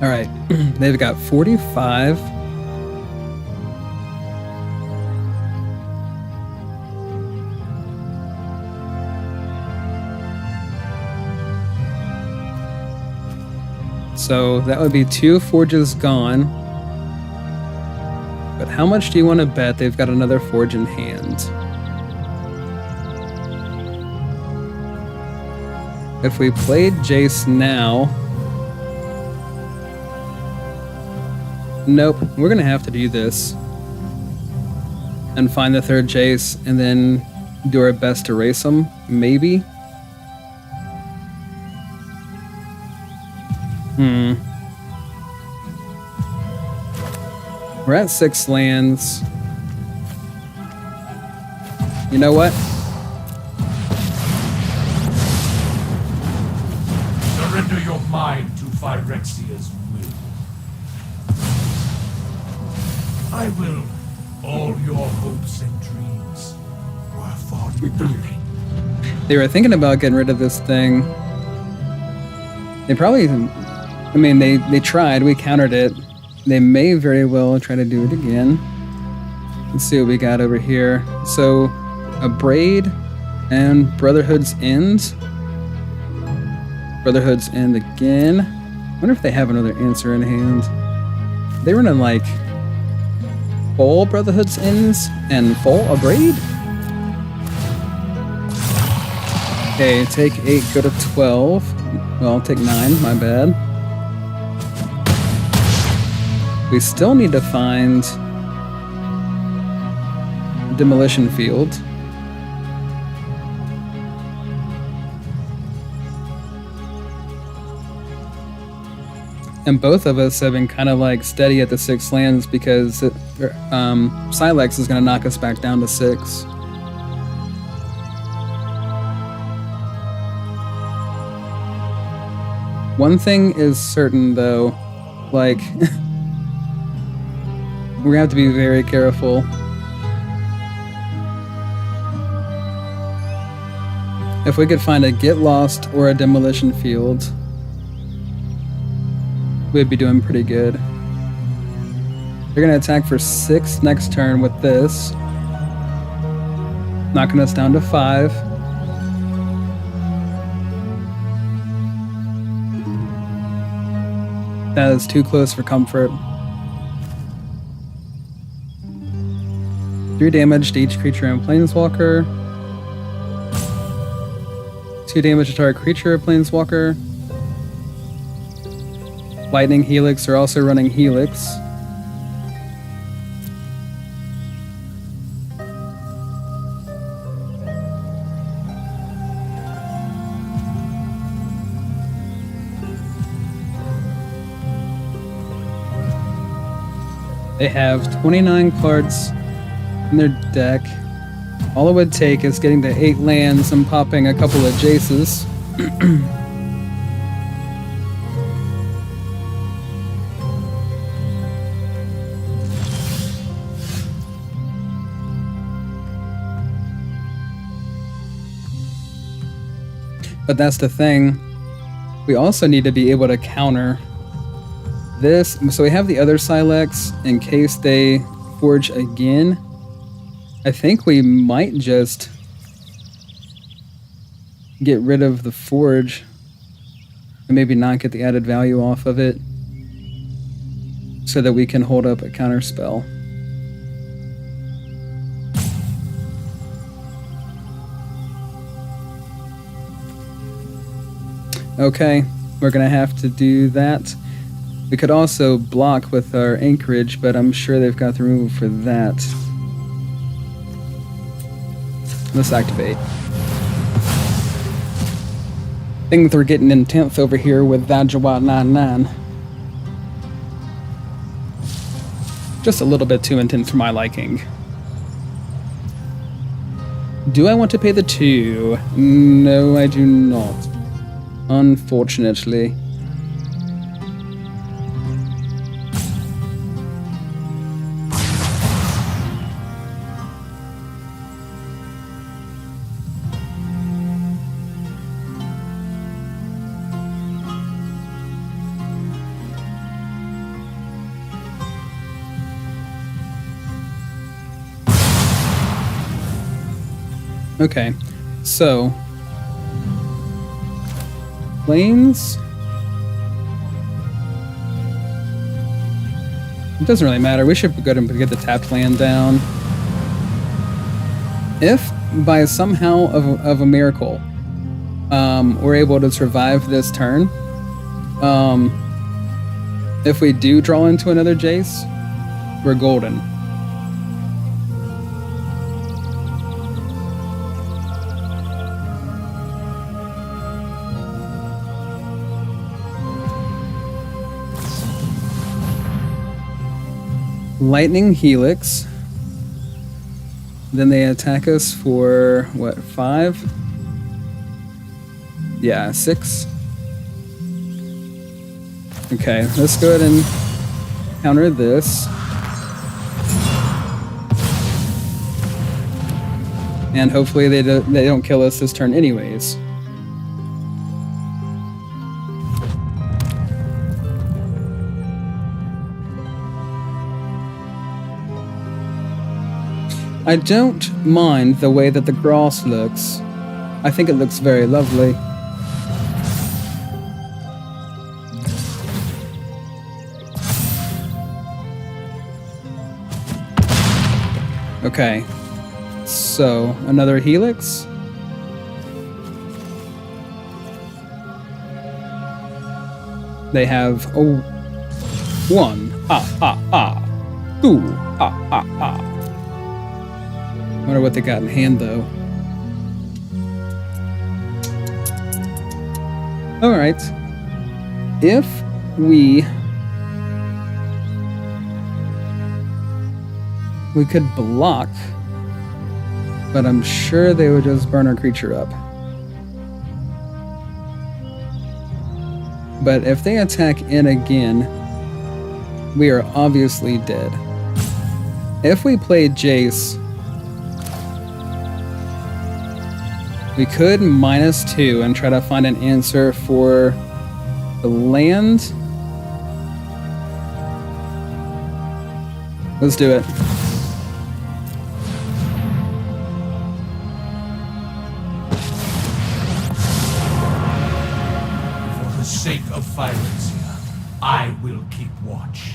Alright, they've got 45. So that would be 2 forges gone. But how much do you want to bet they've got another forge in hand? If we played Jace now... Nope, we're going to have to do this. And find the third Jace, and then do our best to race them, maybe? We're at 6 lands. You know what? Surrender your mind to Phyrexia's will. I will. All your hopes and dreams were for nothing. They were thinking about getting rid of this thing. They probably... I mean, they tried. We countered it. They may very well try to do it again. Let's see what we got over here. So, a Braid and Brotherhood's End. Brotherhood's End again. I wonder if they have another answer in hand. They run in like full Brotherhood's Ends and full a Braid? Okay, take 8, go to 12. Well, take 9, my bad. We still need to find Demolition Field. And both of us have been kind of like steady at the 6 lands because Silex is going to knock us back down to 6. One thing is certain though, like... We're gonna have to be very careful. If we could find a Get Lost or a Demolition Field, we'd be doing pretty good. They're gonna attack for 6 next turn with this, knocking us down to 5. That is too close for comfort. 3 damage to each creature and planeswalker. 2 damage to target creature or planeswalker. Lightning Helix are also running Helix. They have 29 cards in their deck. All it would take is getting to 8 lands and popping a couple of Jaces. But that's the thing. We also need to be able to counter this. So we have the other Silex in case they forge again. I think we might just get rid of the forge and maybe not get the added value off of it so that we can hold up a counter spell. Okay, we're gonna have to do that. We could also block with our anchorage, but I'm sure they've got the removal for that. Let's activate. Things are getting intense over here with Vajawat 99. Just a little bit too intense for my liking. Do I want to pay the 2? No, I do not. Unfortunately. Okay, so planes. It doesn't really matter. We should go ahead and get the tapped land down. If by somehow of a miracle we're able to survive this turn, if we do draw into another Jace, we're golden. Lightning Helix. Then they attack us for, what, 5? Yeah, 6. Okay, let's go ahead and counter this. And hopefully they don't kill us this turn anyways. I don't mind the way that the grass looks. I think it looks very lovely. Okay, so another Helix. They have 1, ha ha ha, 2, ha ha ha. Wonder what they got in hand, though. Alright. If we could block, but I'm sure they would just burn our creature up. But if they attack in again, we are obviously dead. If we played Jace, we could -2 and try to find an answer for the land. Let's do it. For the sake of Phyrencia, I will keep watch.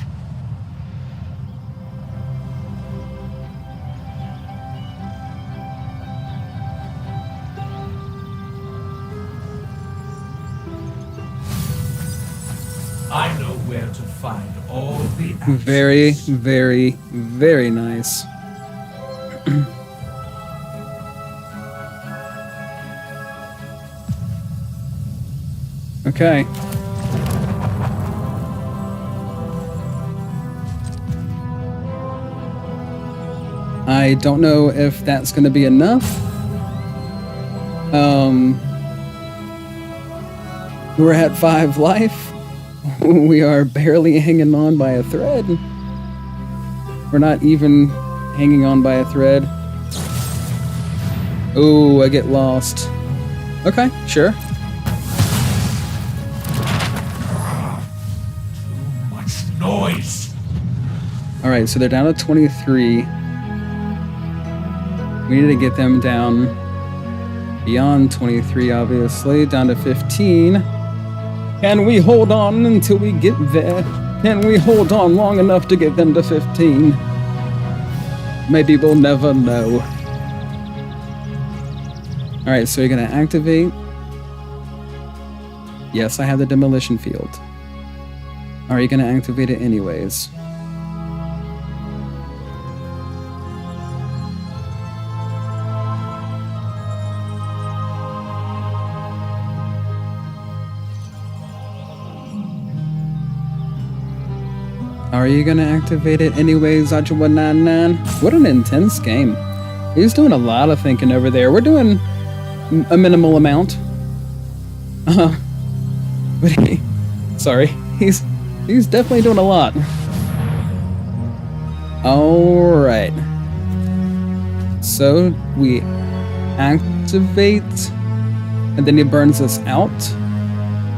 I know where to find all the answers. Very, very, very nice. Okay. I don't know if that's going to be enough. We're at 5 life. We are barely hanging on by a thread. We're not even hanging on by a thread. Oh, I get lost. Okay, sure. Too much noise. Alright, so they're down to 23. We need to get them down beyond 23, obviously. Down to 15. Can we hold on until we get there? Can we hold on long enough to get them to 15? Maybe we'll never know. Alright, so you're going to activate. Yes, I have the demolition field. Are you going to activate it anyways? Are you gonna activate it anyways, Achu199? What an intense game. He's doing a lot of thinking over there. We're doing a minimal amount. But sorry, he's definitely doing a lot. Alright. So we activate and then he burns us out.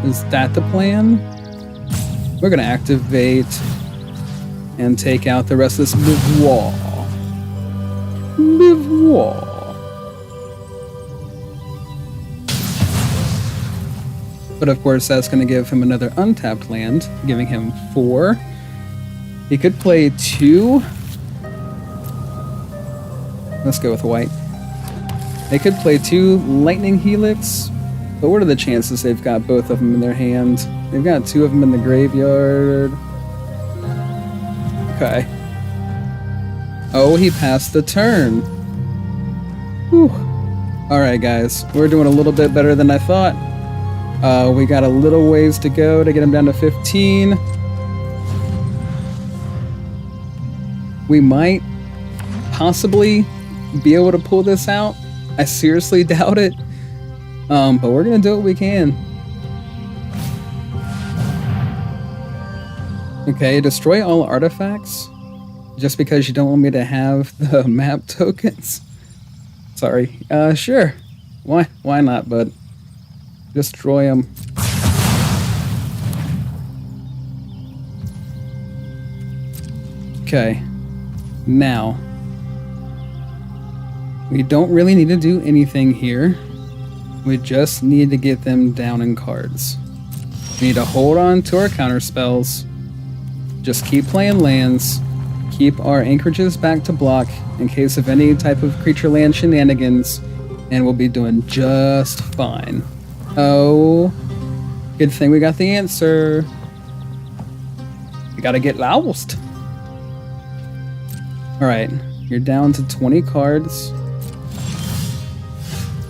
Is that the plan? We're gonna activate and take out the rest of this bivouac. But of course, that's going to give him another untapped land, giving him 4. He could play 2. Let's go with white. They could play 2 lightning helix, but what are the chances they've got both of them in their hand? They've got 2 of them in the graveyard. Okay. Oh, he passed the turn. Whew. Alright, guys. We're doing a little bit better than I thought. We got a little ways to go to get him down to 15. We might possibly be able to pull this out. I seriously doubt it. But we're going to do what we can. Okay, destroy all artifacts just because you don't want me to have the map tokens. Sorry. Sure. Why not, bud? Destroy them. Okay. Now, we don't really need to do anything here. We just need to get them down in cards. We need to hold on to our counter spells. Just keep playing lands, keep our anchorages back to block in case of any type of creature land shenanigans, and we'll be doing just fine. Oh, good thing we got the answer. We gotta get lost. Alright, you're down to 20 cards.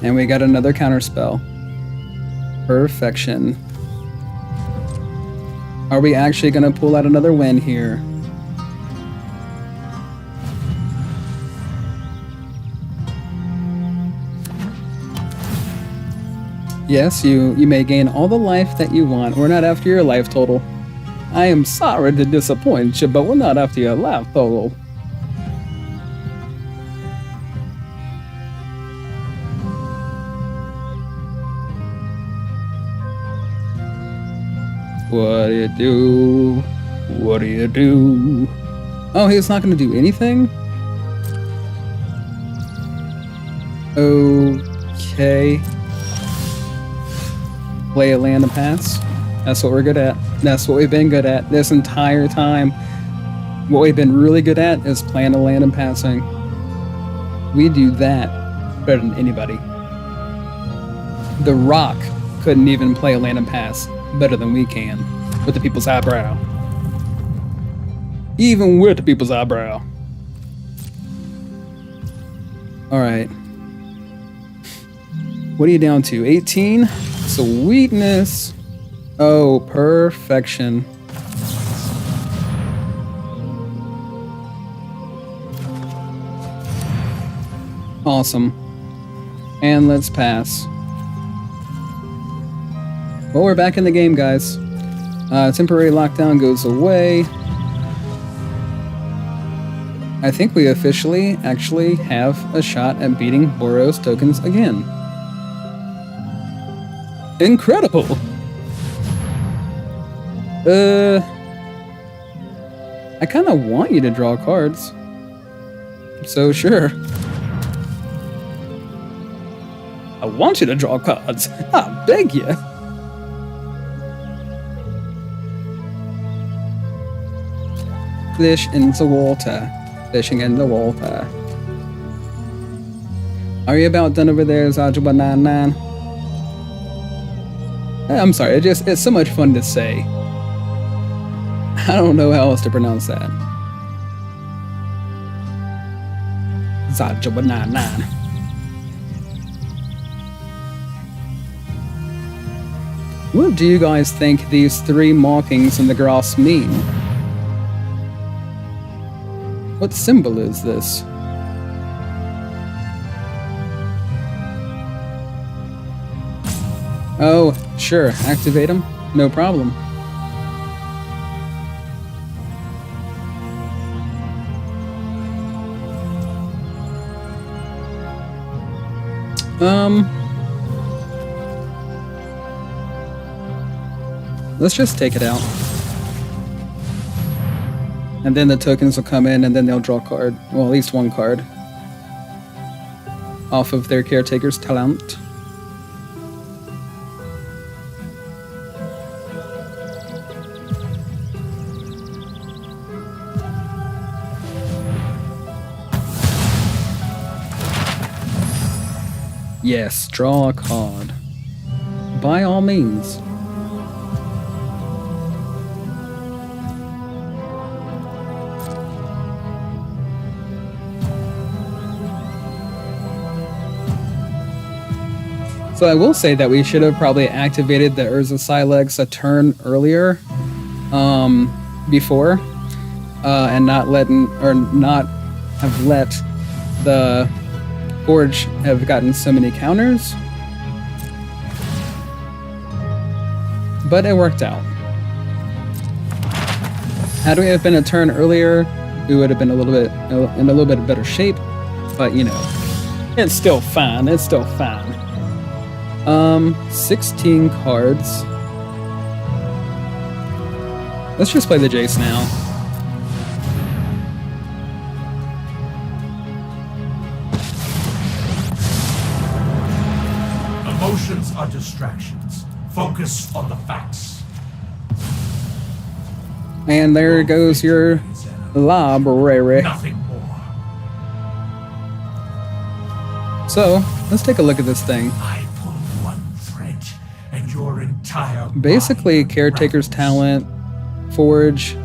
And we got another counterspell. Perfection. Are we actually going to pull out another win here? Yes, you may gain all the life that you want. We're not after your life total. I am sorry to disappoint you, but we're not after your life total. What do you do? What do you do? Oh, he's not going to do anything? Okay. Play a land and pass. That's what we're good at. That's what we've been good at this entire time. What we've been really good at is playing a land and passing. We do that better than anybody. The Rock couldn't even play a land and pass better than we can. with the people's eyebrow. Even with the people's eyebrow. Alright. What are you down to? 18? Sweetness. Oh, perfection. Awesome. And let's pass. Well, we're back in the game, guys. Temporary lockdown goes away. I think we officially actually have a shot at beating Boros tokens again. Incredible! I kind of want you to draw cards. So sure. I want you to draw cards. I beg you. Fish in the water. Fishing in the water. Are you about done over there, Zajuba99? I'm sorry, it's so much fun to say. I don't know how else to pronounce that. Zajuba99. What do you guys think these 3 markings in the grass mean? What symbol is this? Oh, sure, activate them. No problem. Let's just take it out. And then the tokens will come in and then they'll draw a card. Well, at least one card. Off of their caretaker's talent. Yes, draw a card. By all means. So I will say that we should have probably activated the Urza Silex a turn earlier, before, and not have let the Forge have gotten so many counters. But it worked out. Had we have been a turn earlier, we would have been in a little bit better shape. But you know, it's still fine. It's still fine. 16 cards. Let's just play the Jace now. Emotions are distractions. Focus on the facts. And there goes your library. Nothing more. So, let's take a look at this thing. I pull one thread, and your entire Basically, body Caretaker's unravels. Talent, Forge,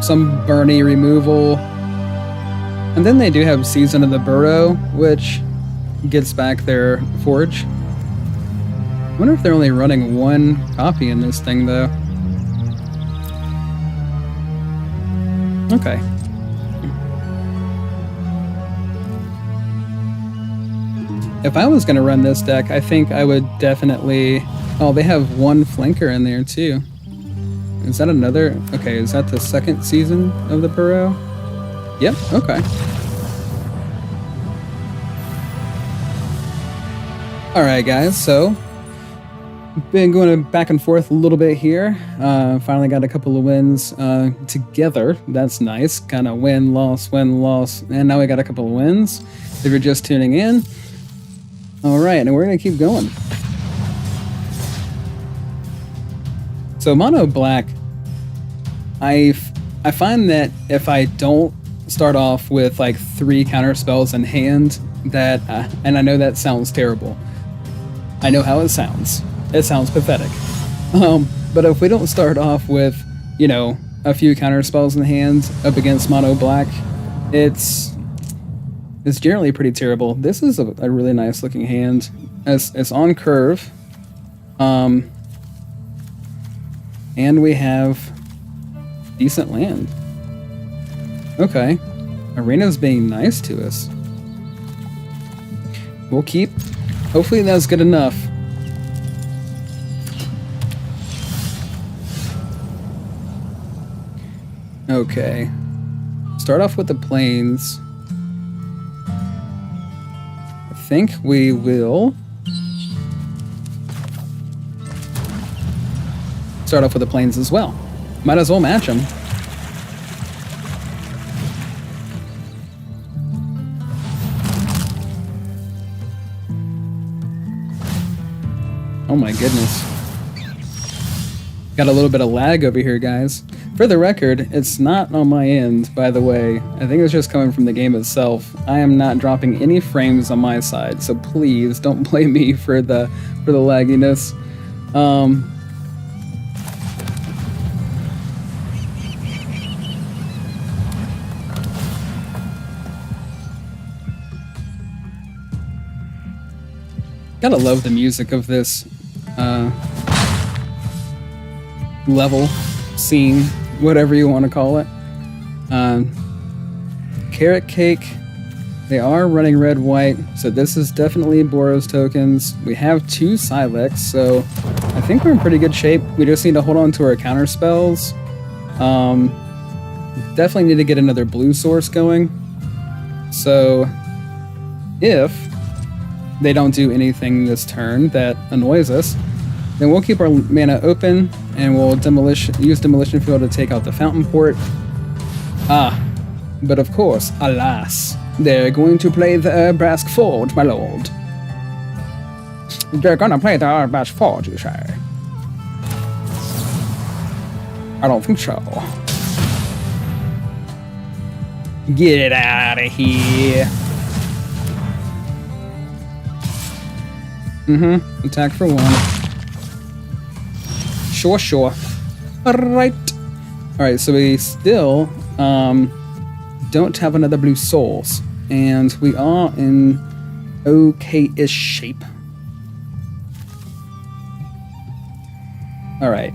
some Bernie removal, and then they do have Season of the Burrow, which gets back their Forge. I wonder if they're only running one copy in this thing, though. Okay. If I was going to run this deck, I think I would definitely... Oh, they have one flanker in there, too. Is that another... Okay, is that the second season of the Burrow? Yep, okay. Alright, guys, so... Been going back and forth a little bit here. Finally got a couple of wins together. That's nice. Kind of win, loss, and now we got a couple of wins. If you're just tuning in. Alright, and we're going to keep going. So Mono Black, I find that if I don't start off with like 3 counter spells in hand, that, and I know that sounds terrible. I know how it sounds. It sounds pathetic. But if we don't start off with, you know, a few counter spells in hand up against mono black, it's generally pretty terrible. This is a really nice looking hand. It's on curve. And we have decent land. Okay. Arena's being nice to us. We'll keep. Hopefully that's good enough. Okay. Start off with the plains. I think we will start off with the plains as well. Might as well match them. Oh my goodness. Got a little bit of lag over here, guys. For the record, it's not on my end, by the way. I think it's just coming from the game itself. I am not dropping any frames on my side, so please don't blame me for the lagginess. Gotta love the music of this level, scene, whatever you want to call it. Carrot Cake, they are running red-white, so this is definitely Boros tokens. We have 2 Silex, so I think we're in pretty good shape. We just need to hold on to our counter spells. Definitely need to get another blue source going. So if they don't do anything this turn that annoys us, then we'll keep our mana open and we'll use Demolition Field to take out the Fountain Port. But of course, alas, they're going to play the Urbrask Forge, my lord. They're gonna play the Urbrask Forge, you say? I don't think so. Get it out of here. Attack for 1. Sure. Alright. Alright, so we still don't have another blue souls. And we are in okay-ish shape. Alright.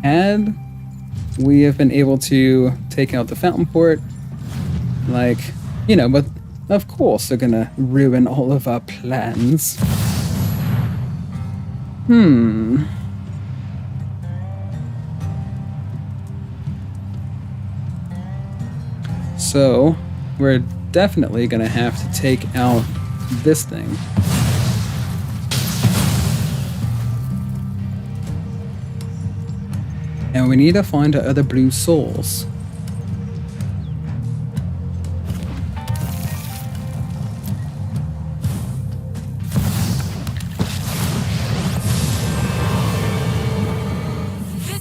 Had we have been able to take out the Fountain Port, like, you know, but of course they're gonna ruin all of our plans. So, we're definitely gonna have to take out this thing. And we need to find other blue souls.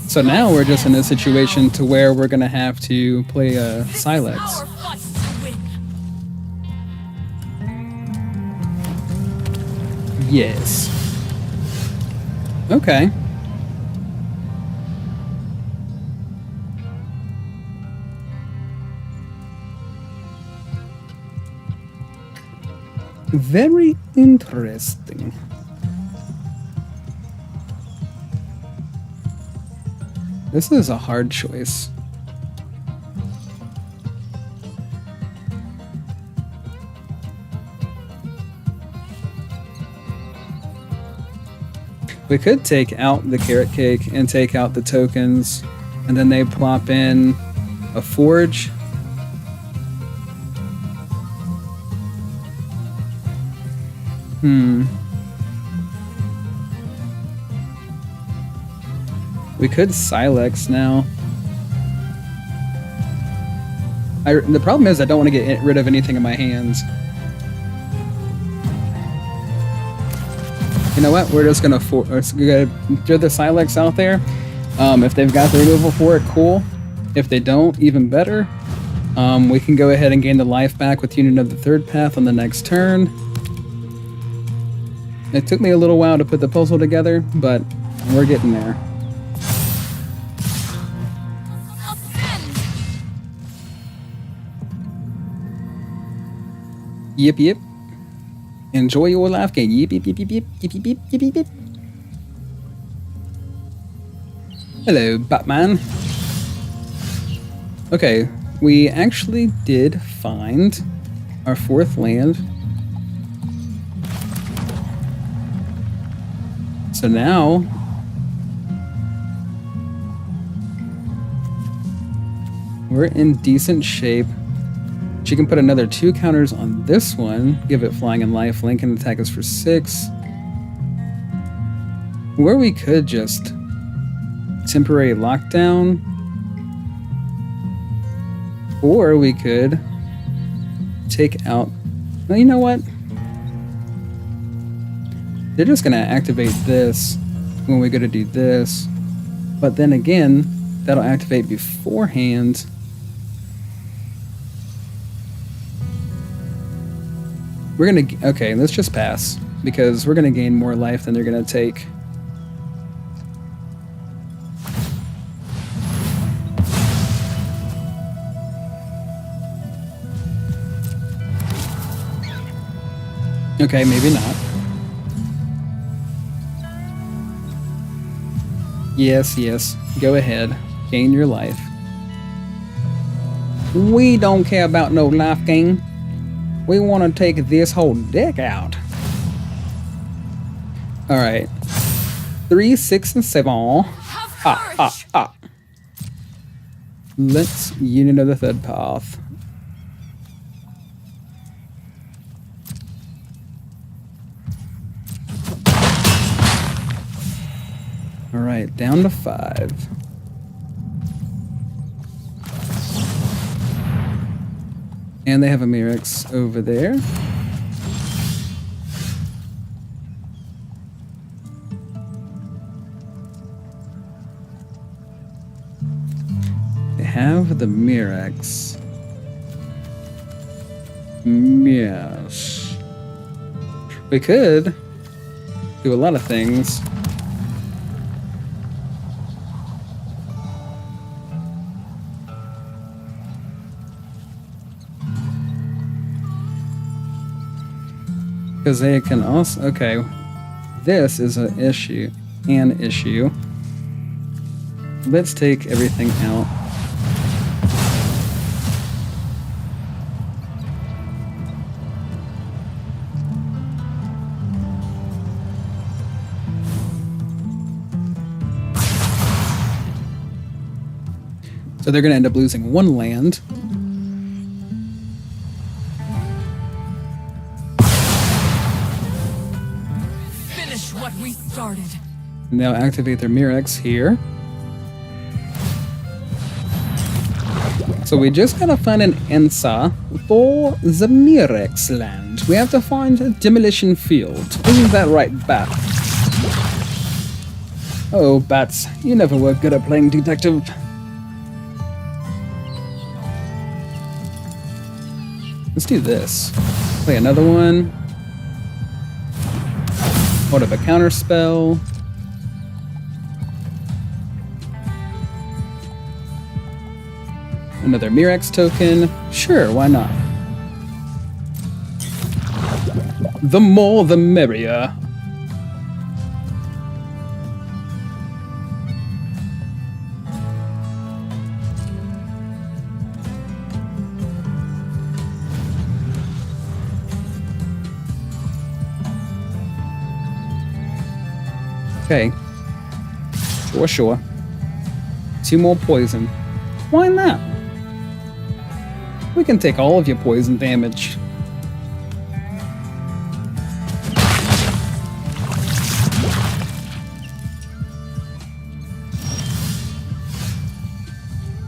So now we're just in a situation to where we're gonna have to play a Silex. Yes. Okay. Very interesting. This is a hard choice. We could take out the Carrot Cake and take out the tokens, and then they plop in a Forge. We could Silex now. The problem is I don't want to get rid of anything in my hands. You know what? We're just gonna throw the Silex out there. If they've got the removal for it, cool. If they don't, even better. We can go ahead and gain the life back with Union of the Third Path on the next turn. It took me a little while to put the puzzle together, but we're getting there. Yip, yip. Enjoy your life game. Yip, yip, yip, yip, yip, yip, yip, yip, yip, yip. Hello, Batman. Okay, we actually did find our 4th land. So now we're in decent shape. She can put another 2 counters on this one, give it flying and life. Link can attack us for 6. Where we could just temporary lockdown, or we could take out. Well, you know what? They're just gonna activate this when we go to do this, but then again, that'll activate beforehand. We're gonna, okay, let's just pass, because we're gonna gain more life than they're gonna take. Okay, maybe not. Yes, yes, go ahead. Gain your life. We don't care about no life gain. We want to take this whole deck out. Alright. 3, 6, and 7. Let's unit of the 3rd path. Alright, down to 5. And they have a Mirrex over there. They have the Mirrex. Yes. We could do a lot of things. Because they can also, okay, this is an issue. Let's take everything out. So they're going to end up losing 1 land. What we started. And they'll activate their Mirrex here. So we just gotta find an answer for the Mirrex land. We have to find a demolition field. Isn't that right, Bat? Oh, Bats, you never were good at playing detective. Let's do this. Play another one. Hold up a counter spell. Another Mirrex token. Sure, why not? The more the merrier. Okay. Sure. 2 more poison. Why not? We can take all of your poison damage.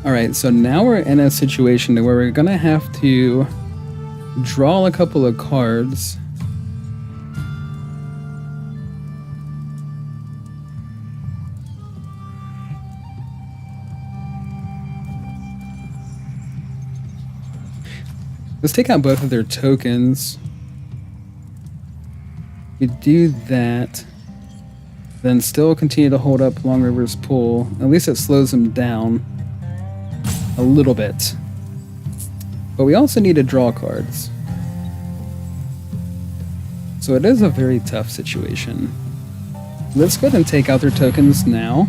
Alright, so now we're in a situation where we're gonna have to draw a couple of cards. Let's take out both of their tokens. We do that, then still continue to hold up Long River's Pool. At least it slows them down a little bit. But we also need to draw cards. So it is a very tough situation. Let's go ahead and take out their tokens now.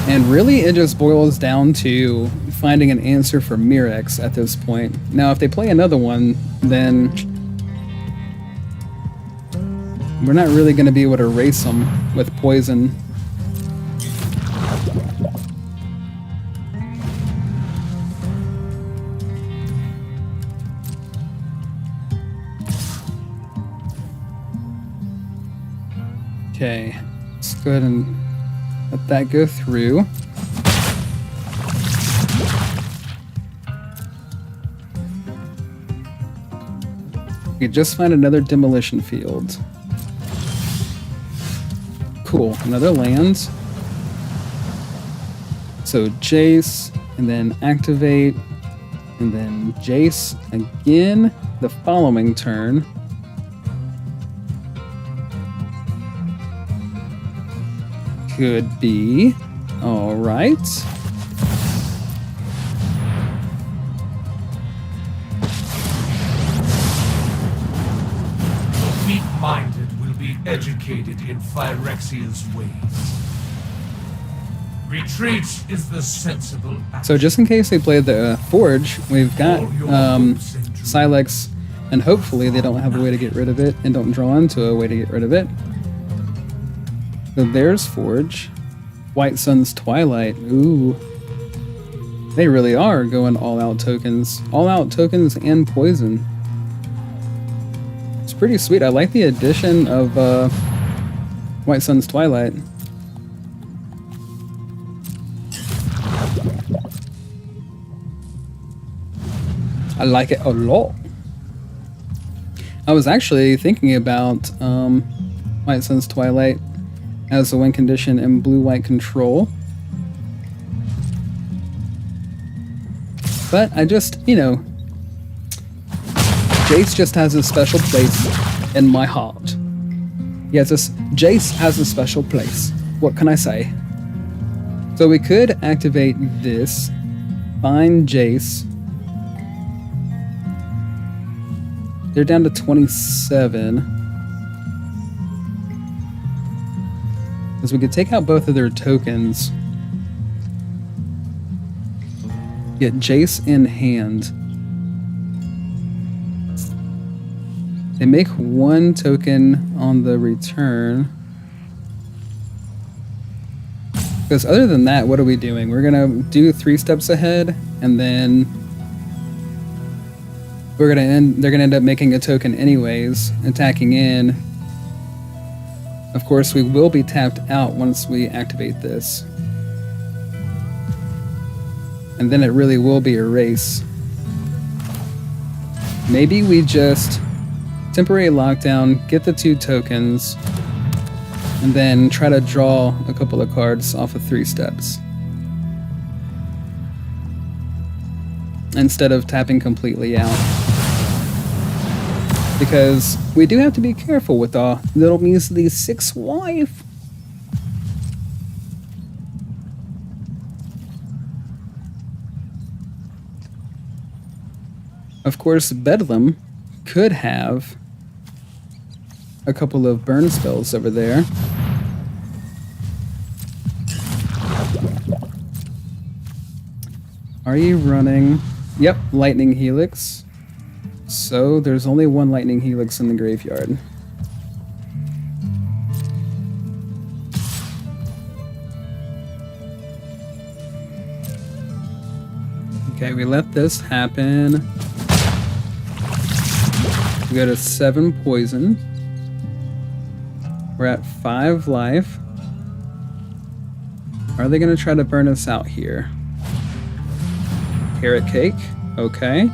And really, it just boils down to finding an answer for Mirex at this point. Now, if they play another one, then we're not really going to be able to race them with poison. Okay, let's go ahead and let that go through. We just find another demolition field. Cool, another land. So Jace, and then activate, and then Jace again the following turn. Could be. All right. The weak-minded will be educated in Phyrexia's ways. Retreat is the sensible action. So just in case they play the Forge, we've got Silex, and hopefully they don't have a way to get rid of it and don't draw into a way to get rid of it. So there's Forge. White Sun's Twilight. Ooh. They really are going all-out tokens. All-out tokens and poison. It's pretty sweet. I like the addition of White Sun's Twilight. I like it a lot. I was actually thinking about White Sun's Twilight as a win condition in blue-white control. But I just, you know, Jace just has a special place in my heart. Yes, Jace has a special place. What can I say? So we could activate this, find Jace. They're down to 27. Because we could take out both of their tokens. Get Jace in hand. They make one token on the return. Because other than that, what are we doing? We're gonna do 3 steps ahead, and then they're gonna end up making a token anyways, attacking in. Of course, we will be tapped out once we activate this. And then it really will be a race. Maybe we just temporary lockdown, get the 2 tokens, and then try to draw a couple of cards off of 3 steps. Instead of tapping completely out. Because we do have to be careful with our little measly 6 wife. Of course, Bedlam could have a couple of burn spells over there. Are you running? Yep, Lightning Helix. So there's only 1 Lightning Helix in the graveyard. Okay, we let this happen. We go to 7 poison. We're at 5 life. Are they going to try to burn us out here? Carrot cake. Okay.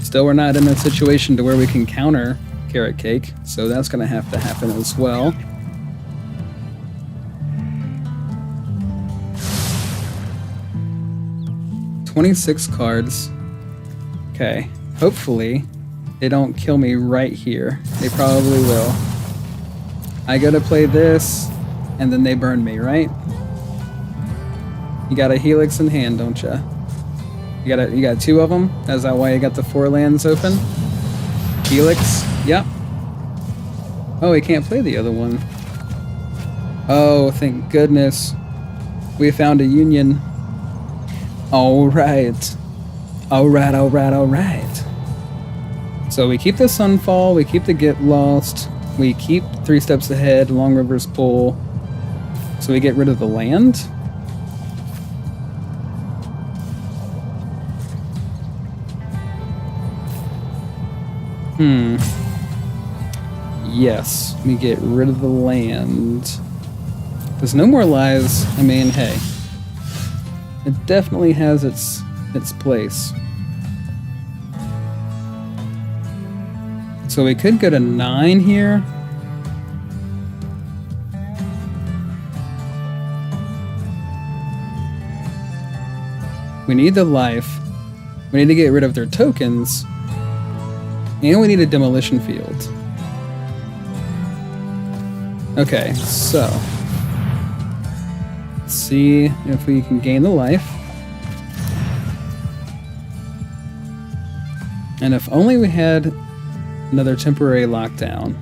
Still, we're not in a situation to where we can counter carrot cake, so that's going to have to happen as well. $26 cards. Okay, hopefully they don't kill me right here. They probably will. I gotta play this, and then they burn me, right? You got a Helix in hand, don't ya? You got 2 of them? Is that why you got the 4 lands open? Helix? Yep. Oh, he can't play the other one. Oh, thank goodness. We found a union. Alright. Alright. So we keep the Sunfall, we keep the Get Lost, we keep 3 Steps Ahead, Long River's Pull. So we get rid of the land. Yes, we get rid of the land. There's no more lies. I mean, hey. It definitely has its place. So we could go to 9 here. We need the life. We need to get rid of their tokens. And we need a demolition field. Okay, so let's see if we can gain the life. And if only we had another temporary lockdown.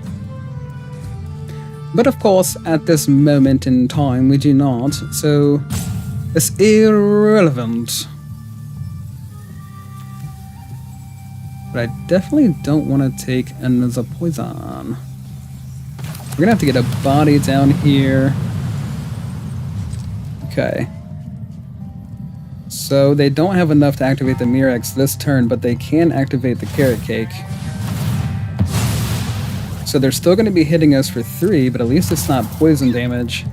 But of course, at this moment in time, we do not, so it's irrelevant. But I definitely don't want to take another poison. We're gonna have to get a body down here. Okay. So they don't have enough to activate the Mirex this turn, but they can activate the Carrot Cake. So they're still gonna be hitting us for 3, but at least it's not poison damage.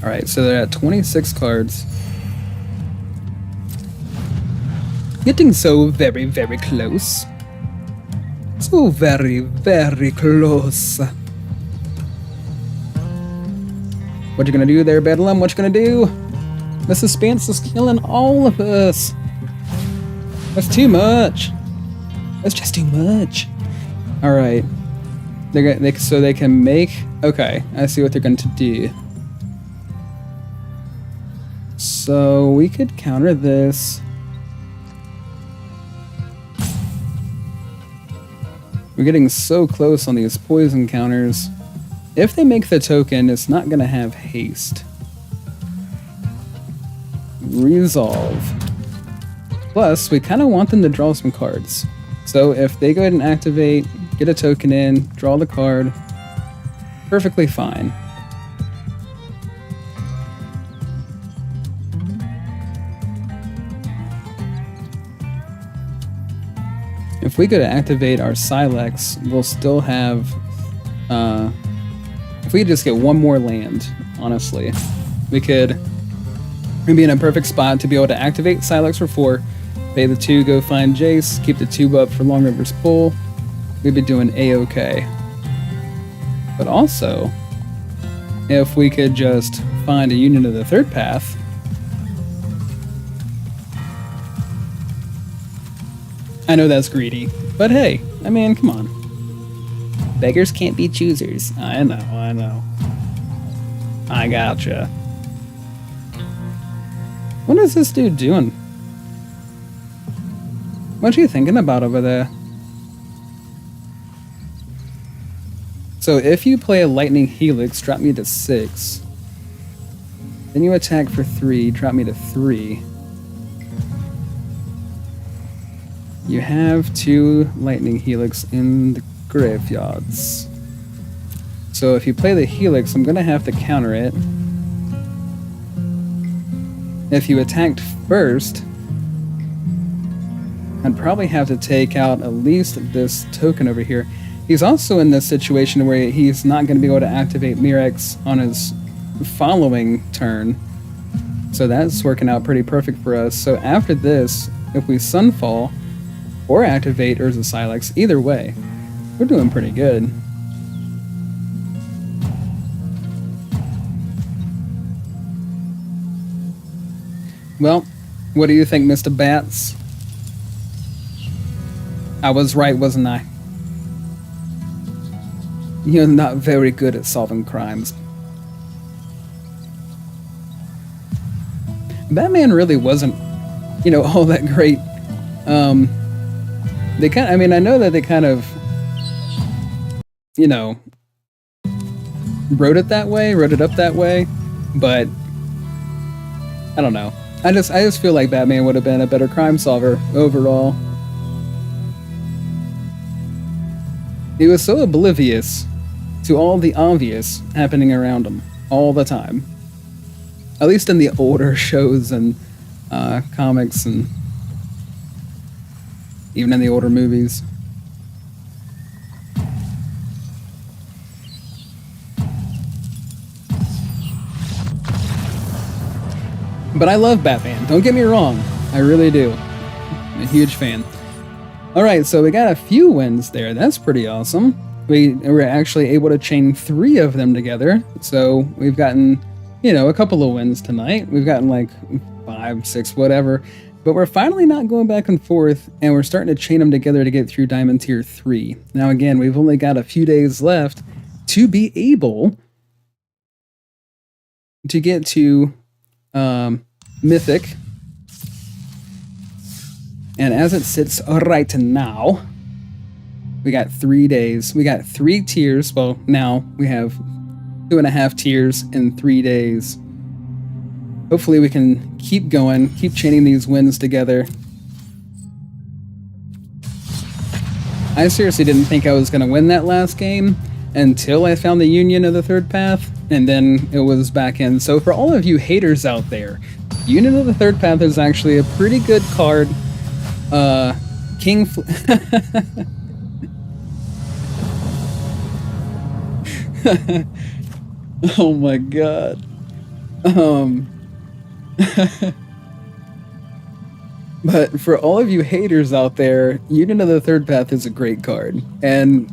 Alright, so they're at 26 cards. Getting so very, very close. So very, very close. What you gonna do there, Bedlam? What you gonna do? The suspense is killing all of us. That's too much. That's just too much. Alright. So they can make... Okay, I see what they're going to do. So we could counter this. We're getting so close on these poison counters. If they make the token, it's not going to have haste. Resolve. Plus, we kind of want them to draw some cards. So if they go ahead and activate, get a token in, draw the card, perfectly fine. If we go to activate our Silex, we'll still have... if we just get one more land, honestly, we'd be in a perfect spot to be able to activate Silex for 4, pay the 2, go find Jace, keep the 2 up for Long River's Pull. We'd be doing A-okay. But also, if we could just find a union of the 3rd path, I know that's greedy, but hey, I mean, come on. Beggars can't be choosers. I know. I gotcha. What is this dude doing? What you thinking about over there? So if you play a Lightning Helix, drop me to 6. Then you attack for 3, drop me to 3. You have 2 Lightning Helix in the graveyards. So if you play the Helix, I'm going to have to counter it. If you attacked first, I'd probably have to take out at least this token over here. He's also in this situation where he's not going to be able to activate Mirex on his following turn. So that's working out pretty perfect for us. So after this, if we Sunfall or activate Urza Silex, either way, we're doing pretty good. Well, What do you think, Mr. Bats? I was right, wasn't I? You're not very good at solving crimes. Batman really wasn't, all that great. I know that they kind of, wrote it up that way, but I don't know. I just feel like Batman would have been a better crime solver overall. He was so oblivious to all the obvious happening around him all the time. At least in the older shows and comics, and even in the older movies. But I love Batman, don't get me wrong. I really do. I'm a huge fan. Alright, so we got a few wins there. That's pretty awesome. We were actually able to chain 3 of them together. So we've gotten, a couple of wins tonight. We've gotten like 5, 6, whatever. But we're finally not going back and forth, and we're starting to chain them together to get through Diamond Tier 3. Now again, we've only got a few days left to be able to get to Mythic. And as it sits right now, we got 3 days. We got 3 tiers. Well, now we have 2.5 tiers in 3 days. Hopefully we can keep going, keep chaining these wins together. I seriously didn't think I was going to win that last game until I found the Union of the Third Path, and then it was back in. So for all of you haters out there, Union of the Third Path is actually a pretty good card. Oh my god. But for all of you haters out there, Union of the Third Path is a great card, and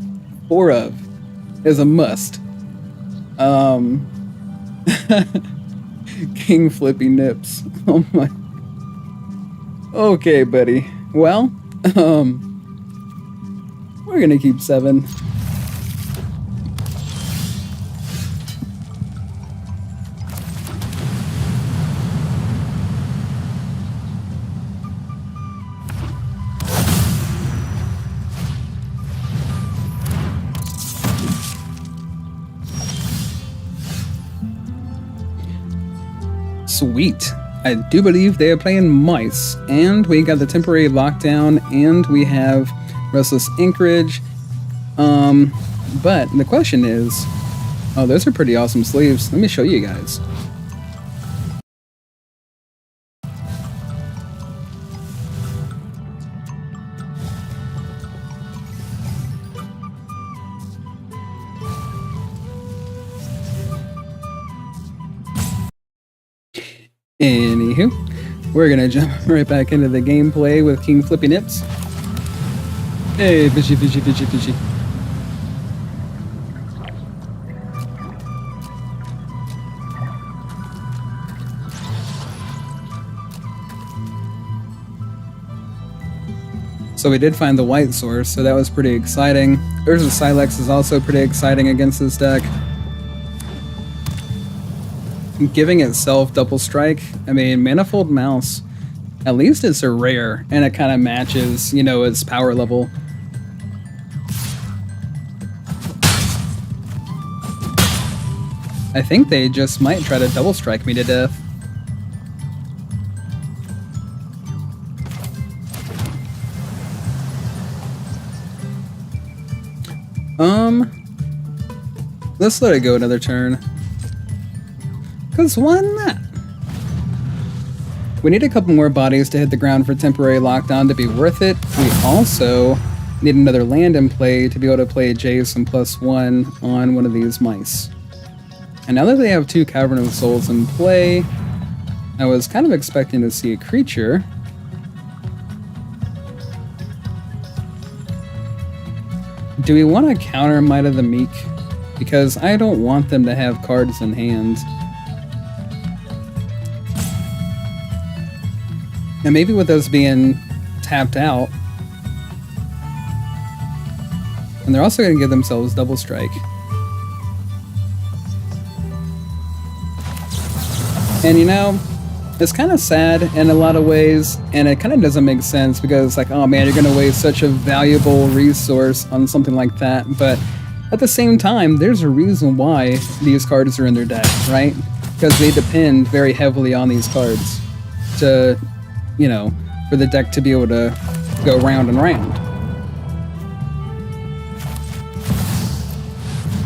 4 of is a must. King Flippy Nips. Oh my. Okay, buddy. Well, we're gonna keep 7. Sweet. I do believe they are playing mice, and we got the temporary lockdown, and we have Restless Anchorage. But the question is, oh, those are pretty awesome sleeves. Let me show you guys. Anywho, we're gonna jump right back into the gameplay with King Flippy Nips. Hey, fishy, fishy, fishy, fishy. So we did find the white source, so that was pretty exciting. Urza Silex is also pretty exciting against this deck. Giving itself double strike. I mean, Manifold Mouse, at least it's a rare, and it kind of matches, its power level. I think they just might try to double strike me to death. Let's let it go another turn. Cause why not? We need a couple more bodies to hit the ground for temporary lockdown to be worth it. We also need another land in play to be able to play Jason +1 on one of these mice. And now that they have 2 Cavern of Souls in play, I was kind of expecting to see a creature. Do we want to counter Might of the Meek? Because I don't want them to have cards in hand. And maybe with us being tapped out, and they're also going to give themselves double strike. And you know, it's kind of sad in a lot of ways, and it kind of doesn't make sense because it's like, oh man, you're going to waste such a valuable resource on something like that. But at the same time, there's a reason why these cards are in their deck, right? Because they depend very heavily on these cards to, you know, for the deck to be able to go round and round.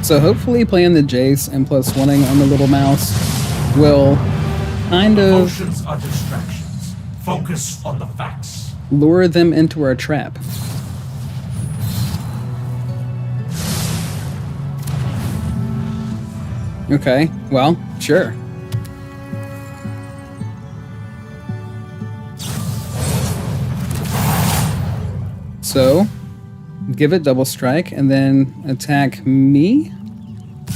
So hopefully playing the Jace and plus wanting on the little mouse will kind of Emotions are distractions. Focus on the facts. lure them into our trap. Okay, well, sure. So, give it double strike and then attack me?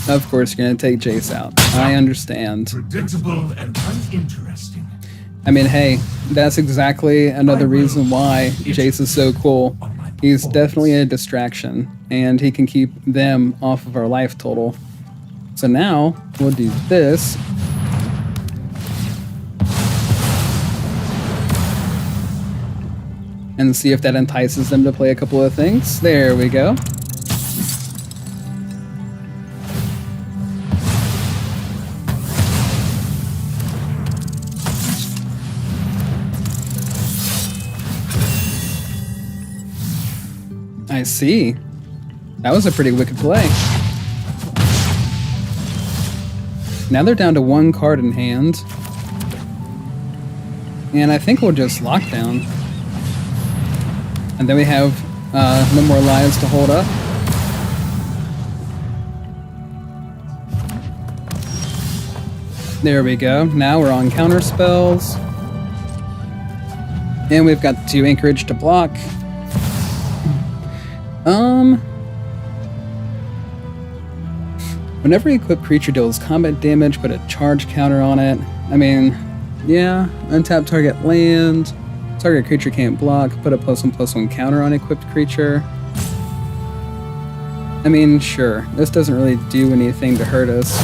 Of course, you're going to take Jace out. I understand. Predictable and uninteresting. I mean, hey, that's exactly another reason why Jace is so cool. He's definitely a distraction, and he can keep them off of our life total. So now, we'll do this. And see if that entices them to play a couple of things. There we go. I see. That was a pretty wicked play. Now they're down to one card in hand. And I think we'll just lock down. And then we have no more lives to hold up. There we go. Now we're on counter spells. And we've got 2 anchorage to block. Whenever equipped creature deals combat damage, put a charge counter on it. I mean, yeah, untap target land. Target creature can't block. Put a +1/+1 counter on equipped creature. I mean, sure. This doesn't really do anything to hurt us.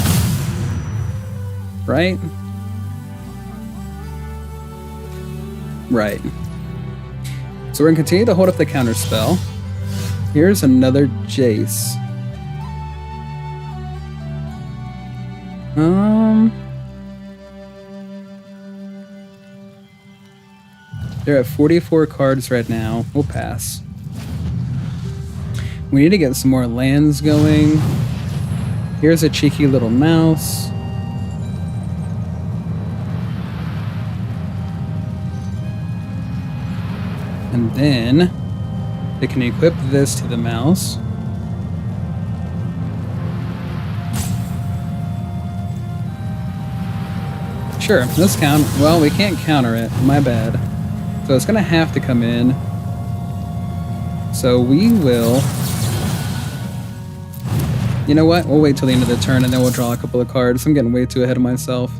Right? Right. So we're going to continue to hold up the counter spell. Here's another Jace. They're at 44 cards right now. We'll pass. We need to get some more lands going. Here's a cheeky little mouse. And then they can equip this to the mouse. Sure, let's count. Well, we can't counter it. My bad. So it's going to have to come in. So we will... You know what? We'll wait till the end of the turn and then we'll draw a couple of cards. I'm getting way too ahead of myself.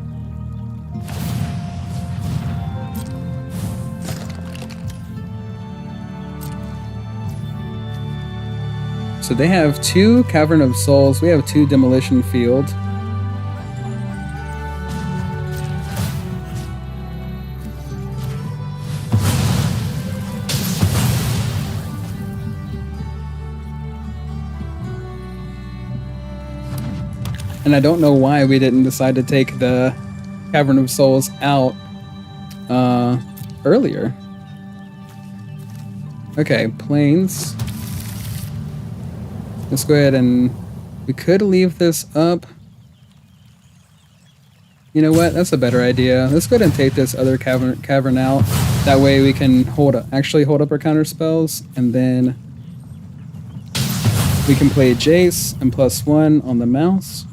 So they have 2 Cavern of Souls. We have 2 Demolition Field. And I don't know why we didn't decide to take the Cavern of Souls out earlier. Okay, Plains. Let's go ahead and... We could leave this up. You know what? That's a better idea. Let's go ahead and take this other cavern out. That way we can actually hold up our counter spells. And then we can play Jace and +1 on the mouse.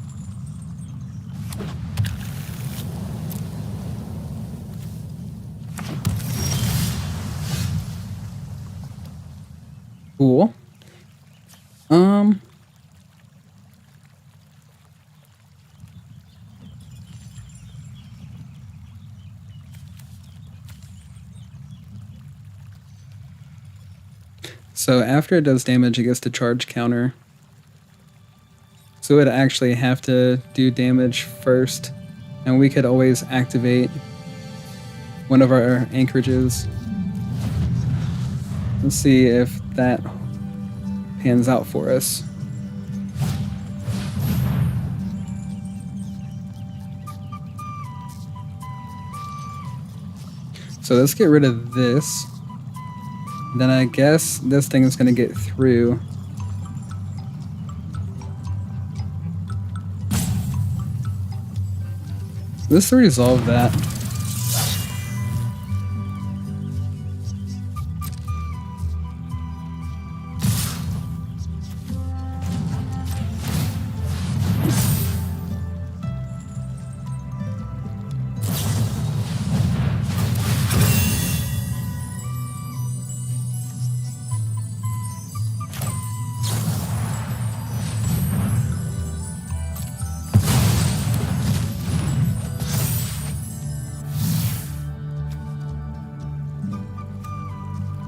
Cool. So after it does damage, it gets to charge counter. So it'd actually have to do damage first, and we could always activate one of our anchorages. Let's see if that pans out for us. So let's get rid of this. Then I guess this thing is going to get through. Let's resolve that.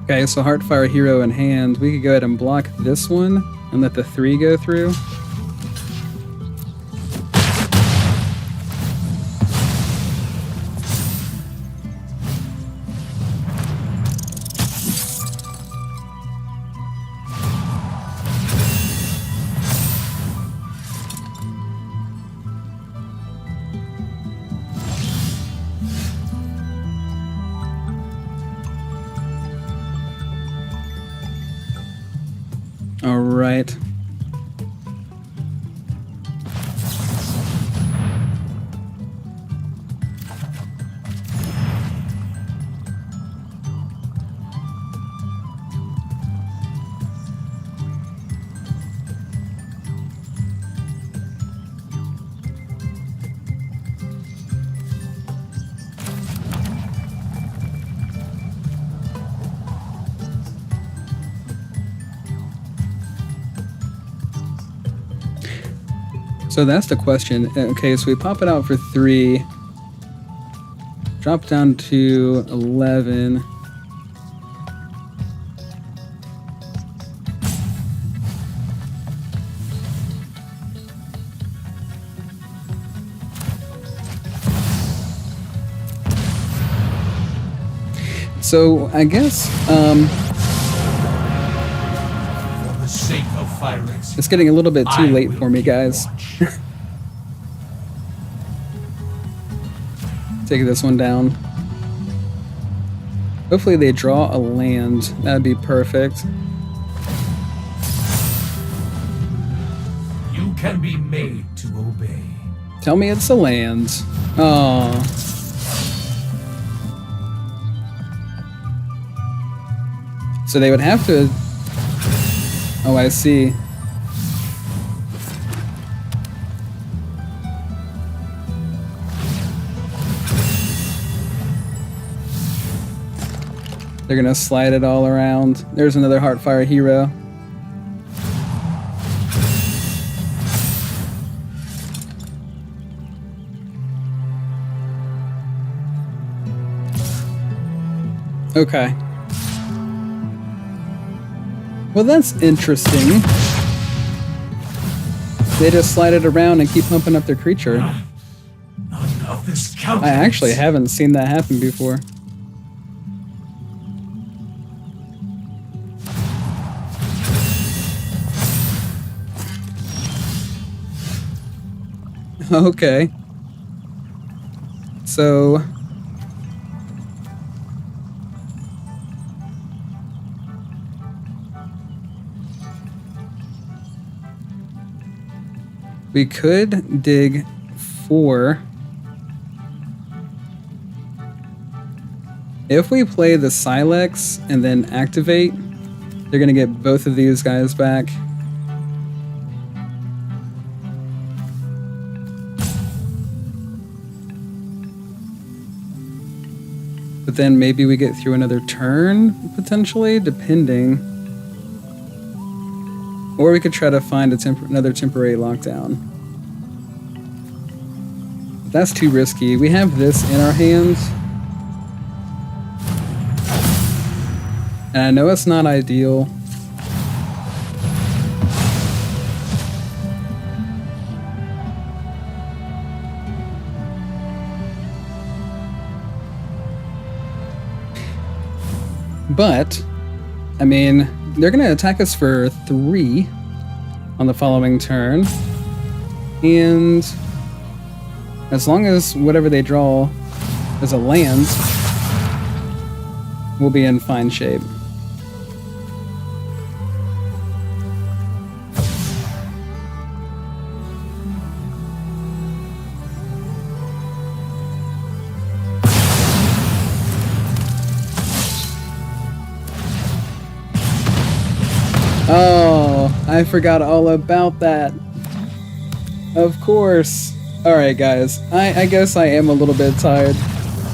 Okay, so Heartfire Hero in hand. We could go ahead and block this one and let the 3 go through. All right. So that's the question. Okay, so we pop it out for 3. Drop down to 11. So I guess For the sake of Phyrex, it's getting a little bit too I late will for me, keep guys. watch. Take this one down. Hopefully they draw a land. That'd be perfect. You can be made to obey. Tell me it's a land. Oh. So they would have to... Oh, I see. They're gonna slide it all around. There's another Heartfire Hero. Okay. Well, that's interesting. They just slide it around and keep pumping up their creature. None of this I counts. actually haven't seen that happen before. Okay. So... we could dig 4. If we play the Silex and then activate, they're going to get both of these guys back. But then maybe we get through another turn, potentially, depending. Or we could try to find another temporary lockdown. But that's too risky. We have this in our hands. And I know it's not ideal, But, I mean, they're going to attack us for 3 on the following turn. And as long as whatever they draw is a land, we'll be in fine shape. Oh, I forgot all about that. Of course. Alright guys, I guess I am a little bit tired.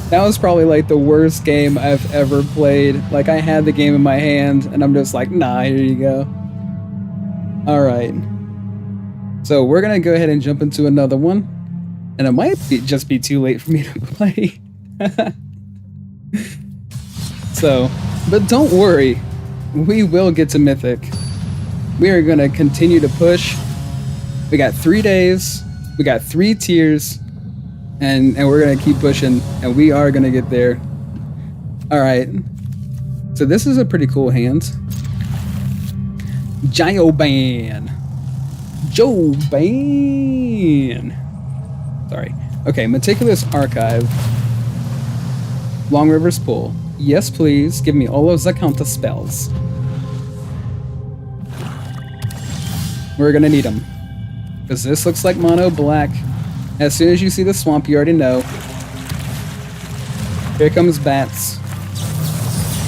That was probably like the worst game I've ever played. Like I had the game in my hand and I'm just like, nah, here you go. Alright. So we're gonna go ahead and jump into another one. And it might just be too late for me to play. So, but don't worry. We will get to Mythic. We are gonna continue to push. We got 3 days. We got 3 tiers. And we're gonna keep pushing. And we are gonna get there. Alright. So this is a pretty cool hand. Joban. Sorry. Okay, Meticulous Archive. Long River's Pool. Yes, please. Give me all of the counter spells. We're gonna need them. Because this looks like mono black. As soon as you see the swamp, you already know. Here comes bats.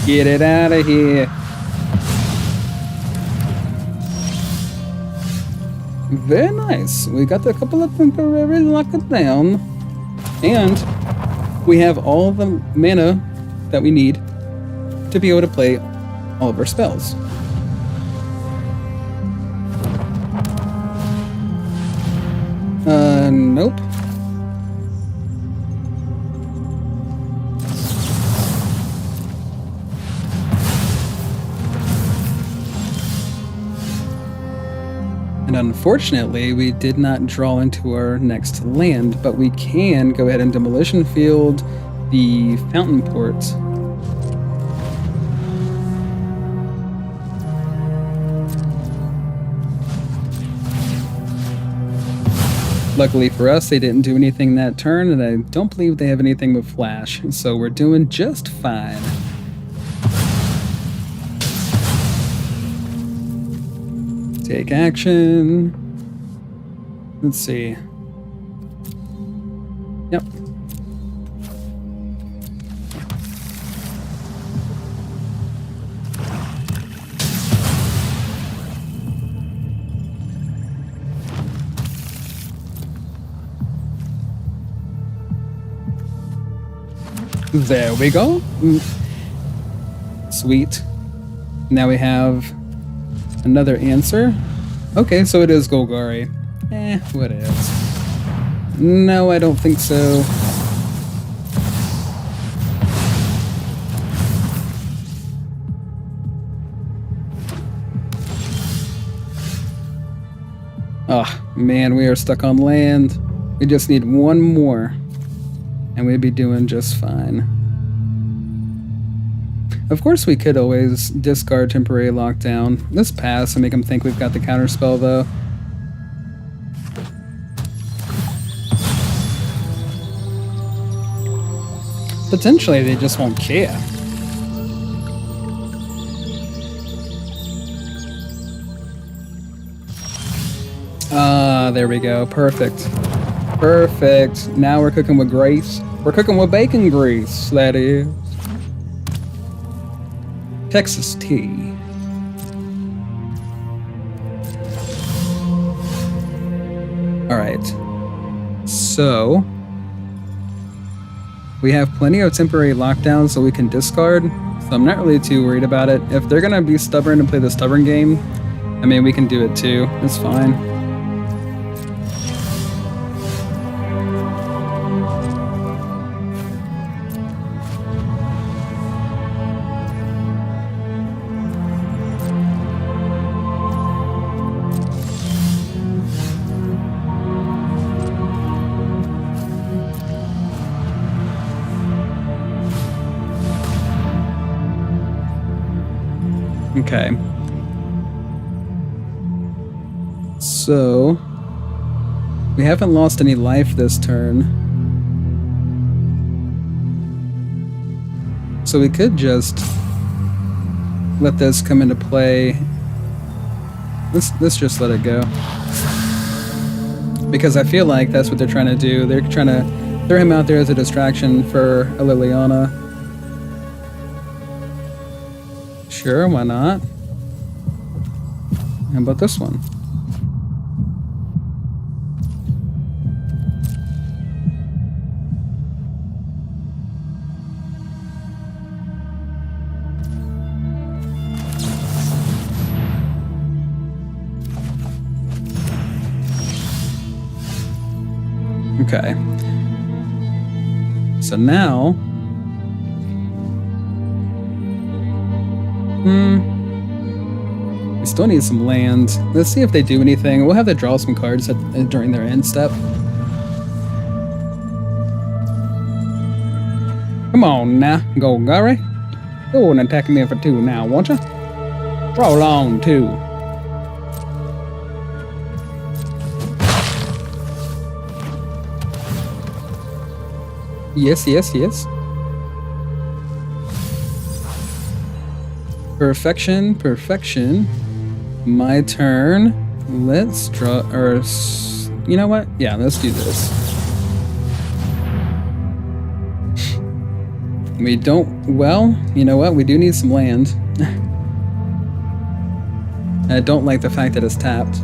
Get it out of here. Very nice. We got a couple of temporary lockdown. And we have all the mana that we need to be able to play all of our spells. Nope. And unfortunately, we did not draw into our next land, but we can go ahead and Demolition Field the Fountain Port. Luckily for us, they didn't do anything that turn, and I don't believe they have anything with flash, so we're doing just fine. Take action. Let's see. Yep. There we go. Sweet. Now we have another answer. Okay, so it is Golgari. What else? No, I don't think so. Oh, man, we are stuck on land. We just need one more. And we'd be doing just fine. Of course, we could always discard Temporary Lockdown. Let's pass and make them think we've got the counterspell, though. Potentially, they just won't care. Ah, there we go. Perfect. Perfect. Now we're cooking with grease. We're cooking with bacon grease, that is. Texas tea. Alright. So, we have plenty of temporary lockdown so we can discard. So I'm not really too worried about it. If they're gonna be stubborn and play the stubborn game, I mean, we can do it too. It's fine. Okay. So, we haven't lost any life this turn. So we could just let this come into play. Let's just let it go. Because I feel like that's what they're trying to do. They're trying to throw him out there as a distraction for a Liliana. Sure, why not? How about this one? Okay. So now... we still need some land. Let's see if they do anything. We'll have to draw some cards during their end step. Come on now, go Gary. Go and attack me for 2 now, won't you? Roll on 2. Yes, yes, yes. Perfection, perfection. My turn. Let's draw, or you know what? Yeah, let's do this. We don't, well, you know what? We do need some land. I don't like the fact that it's tapped.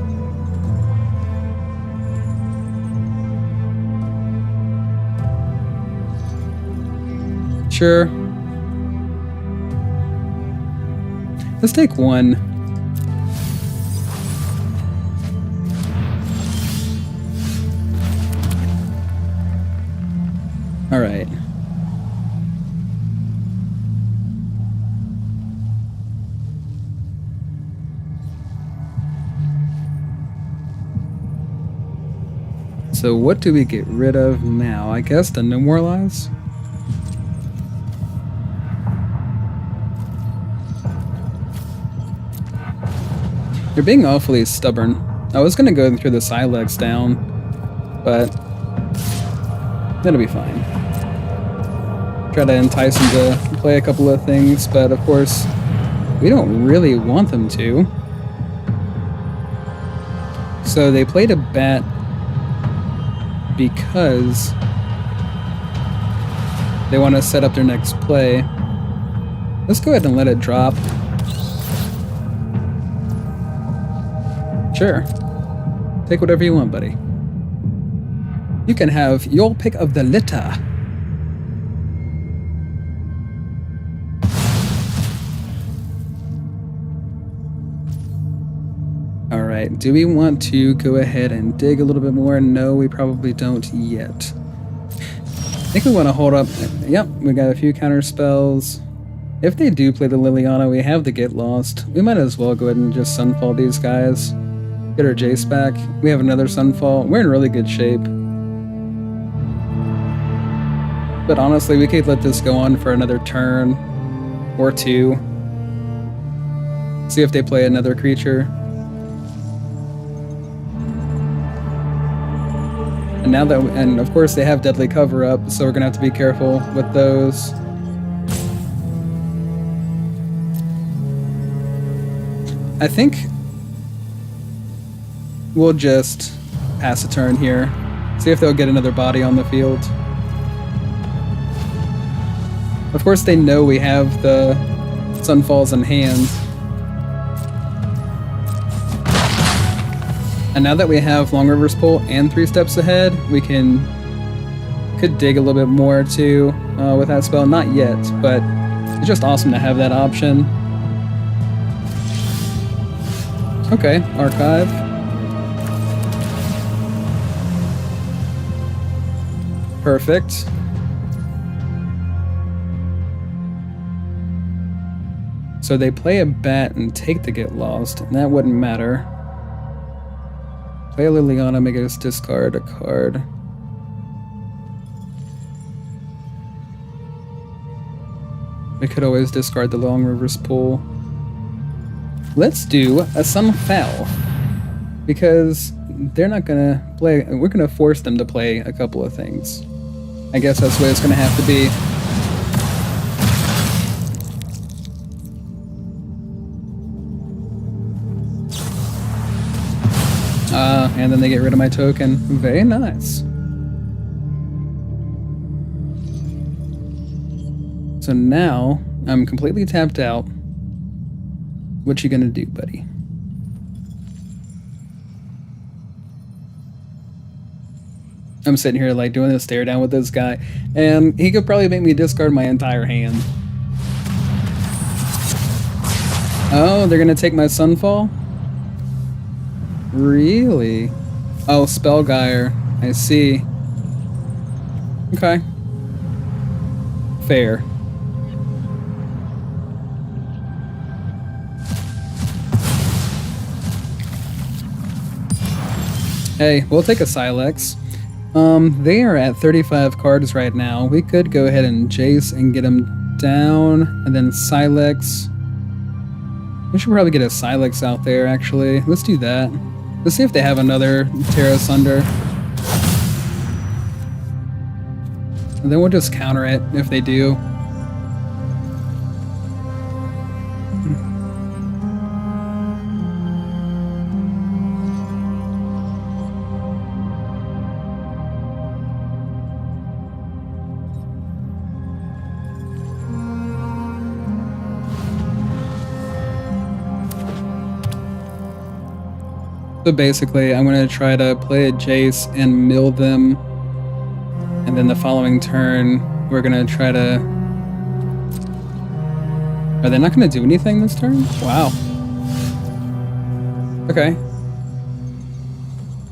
Sure. Let's take 1. All right. So what do we get rid of now? I guess the Demoralize? You're being awfully stubborn. I was gonna go through the Silex down, but that'll be fine. Try to entice them to play a couple of things, but of course, we don't really want them to. So they played a bat because they want to set up their next play. Let's go ahead and let it drop. Sure. Take whatever you want, buddy. You can have your pick of the litter. Alright, do we want to go ahead and dig a little bit more? No, we probably don't yet. I think we want to hold up. Yep, we got a few counter spells. If they do play the Liliana, we have the Get Lost. We might as well go ahead and just Sunfall these guys. Get our Jace back. We have another Sunfall. We're in really good shape. But honestly, we could let this go on for another turn or 2. See if they play another creature. And now that, and of course they have Deadly Cover Up, so we're gonna have to be careful with those. I think we'll just pass a turn here. See if they'll get another body on the field. Of course they know we have the Sunfalls in hand. And now that we have Long River's Pull and 3 Steps Ahead, we could dig a little bit more too with that spell. Not yet, but it's just awesome to have that option. Okay, Archive. Perfect. So they play a bat and take the Get Lost, and that wouldn't matter. Play a Liliana, make us discard a card. We could always discard the Long River's Pool. let's do a Sunfell. Because they're not gonna play, we're gonna force them to play a couple of things. I guess that's what it's gonna have to be. And then they get rid of my token. Very nice. So now I'm completely tapped out. What you gonna do, buddy? I'm sitting here like doing a stare down with this guy, and he could probably make me discard my entire hand. Oh, they're gonna take my Sunfall? Really? Oh, Spellgyre. I see. Okay. Fair. Hey, we'll take a Silex. They are at 35 cards right now. We could go ahead and Jace and get them down, and then Silex. We should probably get a Silex out there, actually. Let's do that. Let's see if they have another Terra Sunder. And then we'll just counter it if they do. So basically, I'm going to try to play a Jace and mill them, and then the following turn, we're going to try to... Are they not going to do anything this turn? Wow. Okay.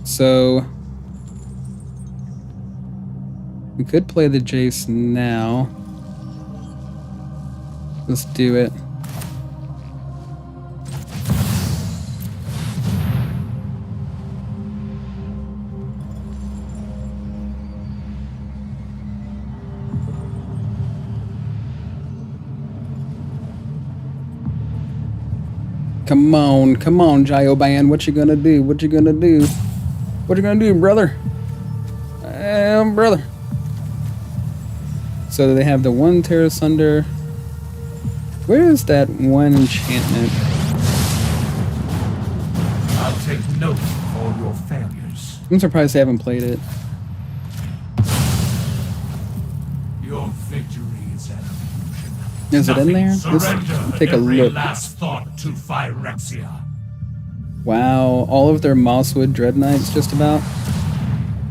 So... we could play the Jace now. Let's do it. Come on, Jyoban. What you gonna do? What you gonna do? What you gonna do, brother? Brother. So they have the one Terra Sunder. Where is that one enchantment? I'll take note of all your failures. I'm surprised they haven't played it. Your victory is an illusion. Is it in there? Surrender Let's take a every look. last thought to Phyrexia. Wow, all of their Mosswood Dread Knights just about.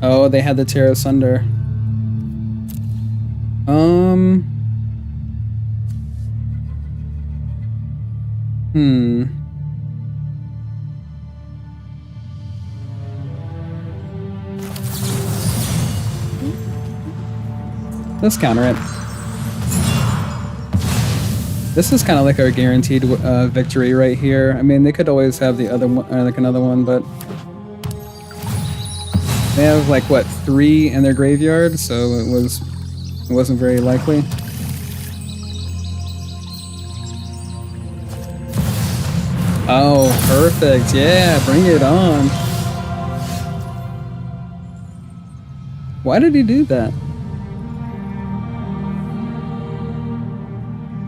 Oh, they had the Terra Sunder. Let's counter it. This is kind of like our guaranteed victory right here. I mean, they could always have the other one, like another one, but they have like what, 3 in their graveyard, so it wasn't very likely. Oh, perfect! Yeah, bring it on. Why did he do that?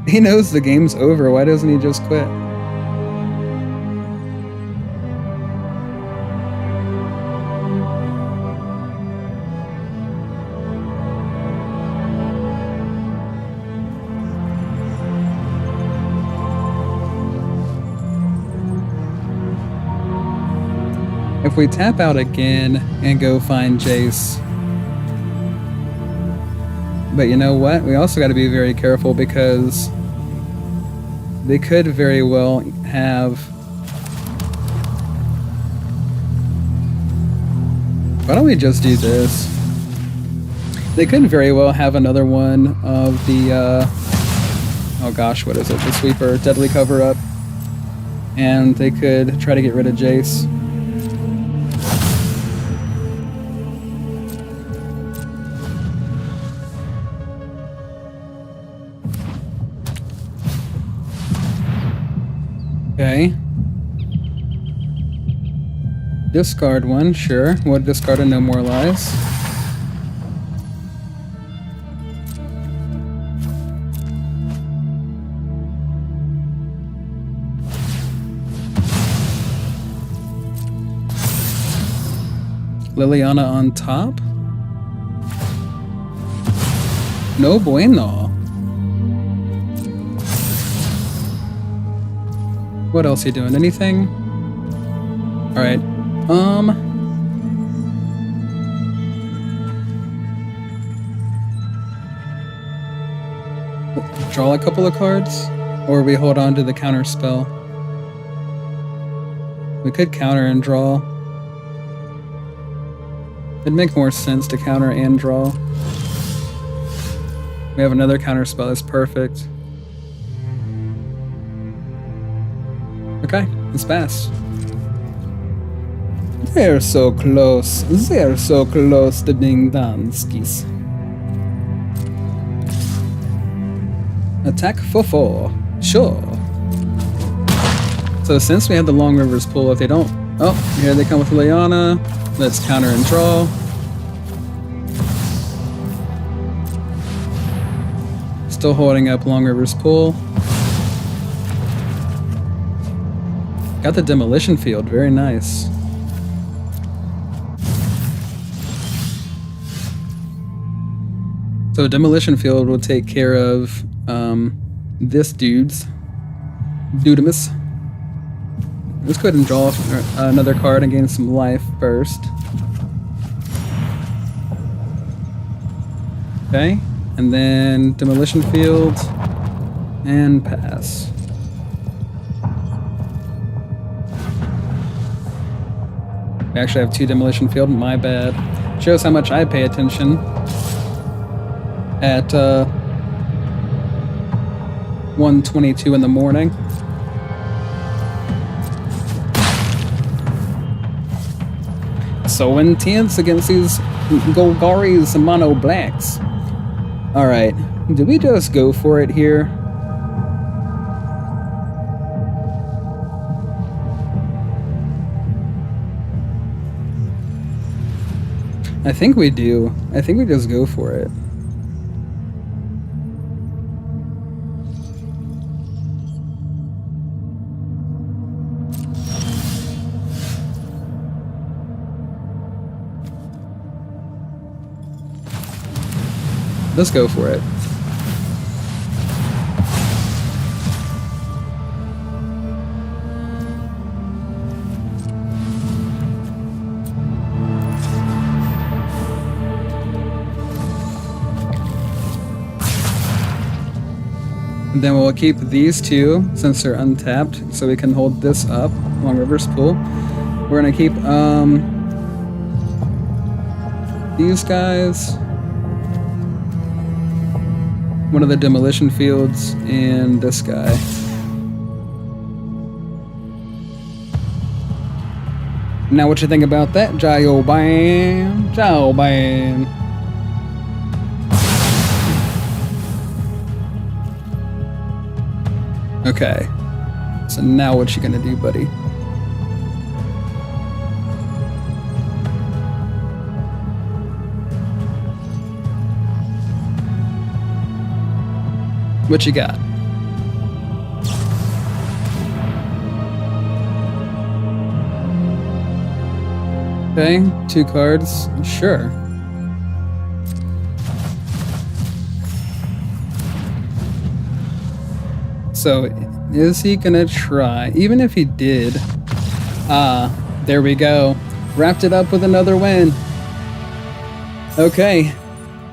He knows the game's over. Why doesn't he just quit? If we tap out again and go find Jace. But you know what? We also got to be very careful because they could very well have... Why don't we just do this? They could very well have another one of the... oh gosh, what is it? The Sweeper Deadly Cover-Up. And they could try to get rid of Jace. Okay. Discard one, sure. We'll discard a No More Lies. Liliana on top? No bueno. What else are you doing? Anything? Alright. Draw a couple of cards? Or we hold on to the counter spell? We could counter and draw. It'd make more sense to counter and draw. We have another counter spell, that's perfect. Okay, it's passed. They're so close. They're so close to being done, skis. Attack for 4. Sure. So since we have the Long Rivers pool, if they don't... Oh, here they come with Liliana. Let's counter and draw. Still holding up Long Rivers pool. Got the demolition field, very nice. So demolition field will take care of this dude's Dudamus. Let's go ahead and draw another card and gain some life first. Okay, and then demolition field and pass. We actually have 2 demolition field, my bad. Shows how much I pay attention at 1:22 in the morning. So intense against these Golgari's mono blacks. Alright, do we just go for it here? I think we do. I think we just go for it. Let's go for it. And then we'll keep these 2 since they're untapped, so we can hold this up along River's Pool. We're gonna keep these guys, one of the demolition fields, and this guy. Now what you think about that, Jio Ban? Jio Ban. Okay. So now what you gonna do, buddy? What you got? Okay, 2 cards. Sure. So, is he gonna try? Even if he did, there we go. Wrapped it up with another win. Okay,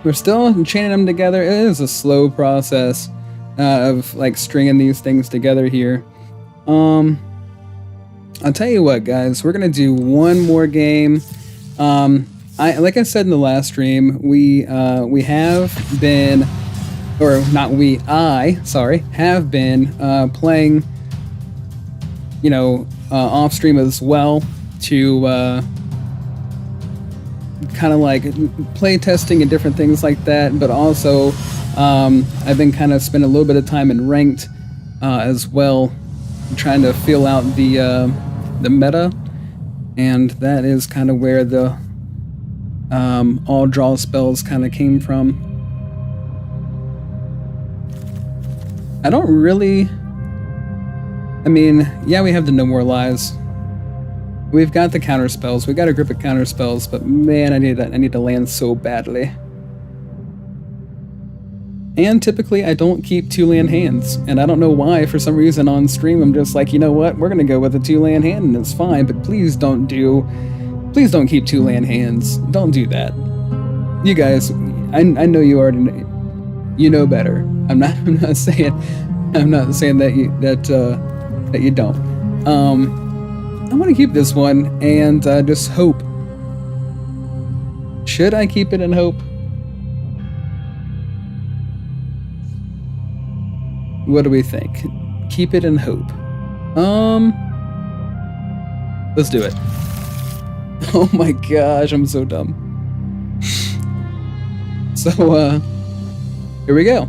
we're still chaining them together. It is a slow process of like stringing these things together here. I'll tell you what, guys, we're gonna do one more game. Like I said in the last stream, we have been, or not we, I have been playing, you know, off stream as well to kind of like play testing and different things like that, but also I've been kind of spending a little bit of time in ranked as well, trying to feel out the meta And that is kind of where the all draw spells kind of came from. I don't really... I mean, yeah, we have the No More Lies. We've got the counter spells. We've got a grip of counter spells, but man, I need to land so badly. And typically, I don't keep 2-land hands, and I don't know why. For some reason on stream, I'm just like, you know what? We're gonna go with a 2-land hand, and it's fine. But please don't keep 2-land hands. Don't do that. You guys, I know you already you know better. I'm not saying that you don't. I'm gonna keep this one and just hope. Should I keep it and hope? What do we think? Keep it and hope. Let's do it. Oh my gosh, I'm so dumb. So, here we go.